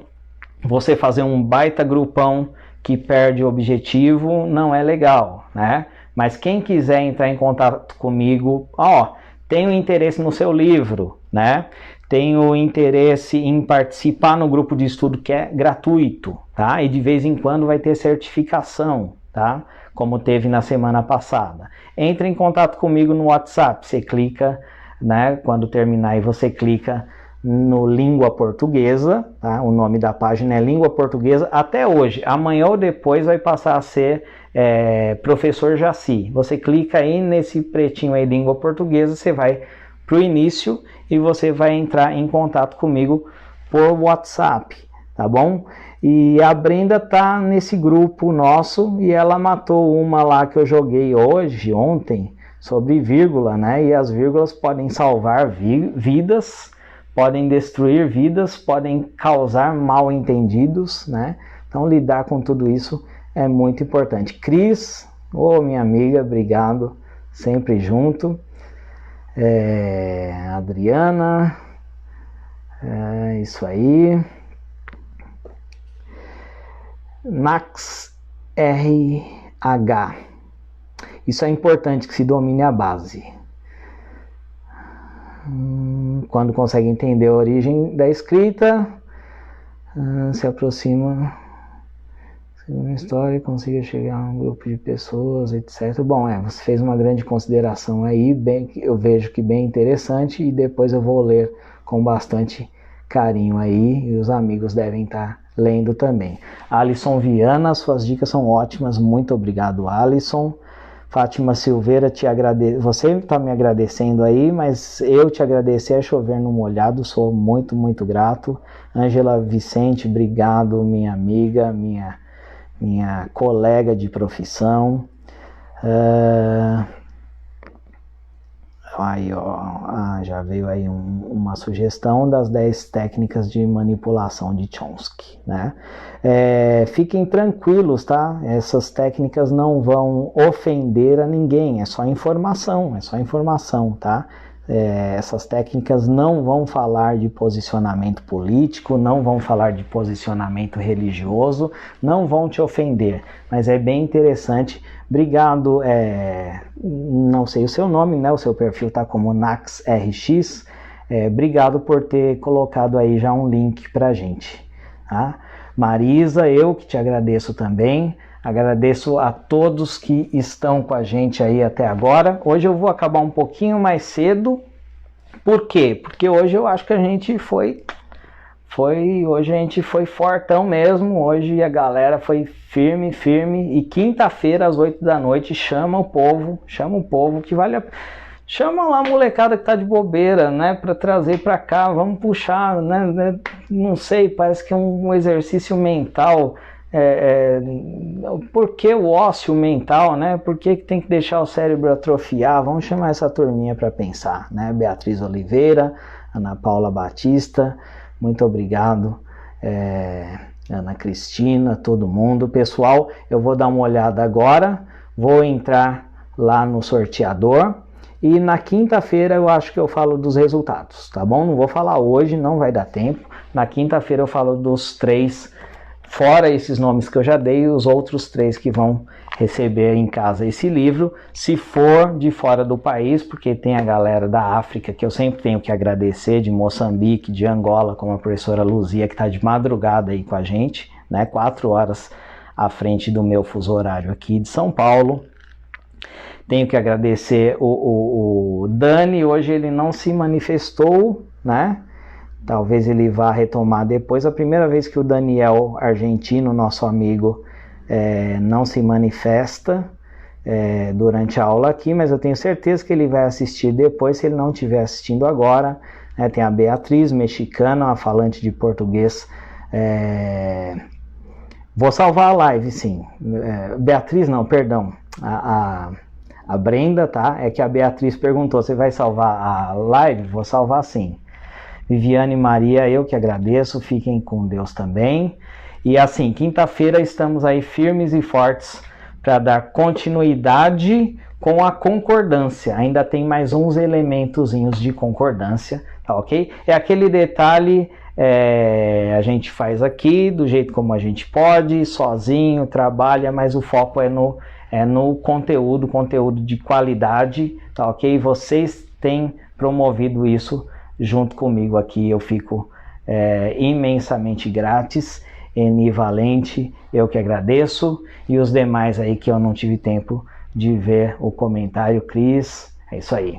você fazer um baita grupão que perde o objetivo, não é legal, né? Mas quem quiser entrar em contato comigo, ó, tenho interesse no seu livro, né? Tenho interesse em participar no grupo de estudo que é gratuito, tá? E de vez em quando vai ter certificação, tá? Como teve na semana passada. Entre em contato comigo no WhatsApp, você clica, né? Quando terminar aí você clica no Língua Portuguesa, tá? O nome da página é Língua Portuguesa até hoje. Amanhã ou depois vai passar a ser Professor Jaci. Você clica aí nesse pretinho aí, Língua Portuguesa, você vai para o início e você vai entrar em contato comigo por WhatsApp, tá bom? E a Brenda tá nesse grupo nosso e ela matou uma lá que eu joguei ontem, sobre vírgula, né? E as vírgulas podem salvar vidas, podem destruir vidas, podem causar mal entendidos, né? Então lidar com tudo isso é muito importante. Cris, minha amiga, obrigado, sempre junto. Adriana, isso aí. Max RH, isso é importante que se domine a base. Quando consegue entender a origem da escrita, se aproxima de uma história e consiga chegar a um grupo de pessoas, etc. Bom, você fez uma grande consideração aí, eu vejo que bem interessante, e depois eu vou ler com bastante carinho aí, e os amigos devem estar lendo também. Alisson Viana, suas dicas são ótimas, muito obrigado, Alisson. Fátima Silveira, te agradeço. Você está me agradecendo aí, mas eu te agradecer é chover no molhado, sou muito, muito grato. Ângela Vicente, obrigado, minha amiga, minha colega de profissão. Aí, ó, já veio aí uma sugestão das 10 técnicas de manipulação de Chomsky, né? Fiquem tranquilos, tá? Essas técnicas não vão ofender a ninguém, é só informação, tá? Essas técnicas não vão falar de posicionamento político, não vão falar de posicionamento religioso, não vão te ofender, mas é bem interessante. Obrigado, não sei o seu nome, né? O seu perfil tá como NaxRX. Obrigado por ter colocado aí já um link pra gente, tá? Marisa, eu que te agradeço também. Agradeço a todos que estão com a gente aí até agora. Hoje eu vou acabar um pouquinho mais cedo. Por quê? Porque hoje eu acho que a gente foi fortão mesmo. Hoje a galera foi firme. E quinta-feira às 8 da noite chama o povo que vale a pena. Chama lá a molecada que tá de bobeira, né, para trazer para cá, vamos puxar, né, não sei, parece que é um exercício mental. Por que o ócio mental, né? Por que tem que deixar o cérebro atrofiar? Vamos chamar essa turminha para pensar, né? Beatriz Oliveira, Ana Paula Batista, muito obrigado, Ana Cristina, todo mundo. Pessoal, eu vou dar uma olhada agora, vou entrar lá no sorteador e na quinta-feira eu acho que eu falo dos resultados, tá bom? Não vou falar hoje, não vai dar tempo. Na quinta-feira eu falo dos 3, fora esses nomes que eu já dei, os outros 3 que vão receber em casa esse livro, se for de fora do país, porque tem a galera da África, que eu sempre tenho que agradecer, de Moçambique, de Angola, como a professora Luzia, que está de madrugada aí com a gente, né, 4 horas à frente do meu fuso horário aqui de São Paulo. Tenho que agradecer o Dani, hoje ele não se manifestou, né? Talvez ele vá retomar depois. A primeira vez que o Daniel argentino, nosso amigo, não se manifesta durante a aula aqui, mas eu tenho certeza que ele vai assistir depois, se ele não estiver assistindo agora. Tem a Beatriz, mexicana, uma falante de português. Vou salvar a live, sim. Beatriz não, perdão. A Brenda, tá? É que a Beatriz perguntou, você vai salvar a live? Vou salvar sim. Viviane e Maria, eu que agradeço, fiquem com Deus também. E assim, quinta-feira estamos aí firmes e fortes para dar continuidade com a concordância. Ainda tem mais uns elementozinhos de concordância, tá ok? É aquele detalhe, a gente faz aqui do jeito como a gente pode, sozinho, trabalha, mas o foco é no conteúdo de qualidade, tá ok? Vocês têm promovido isso junto comigo aqui, eu fico imensamente grátis, enivalente, eu que agradeço, e os demais aí que eu não tive tempo de ver o comentário, Cris, é isso aí.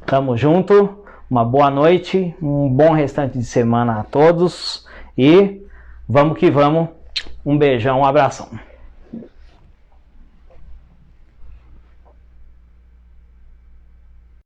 Tamo junto, uma boa noite, um bom restante de semana a todos, e vamos que vamos, um beijão, um abração.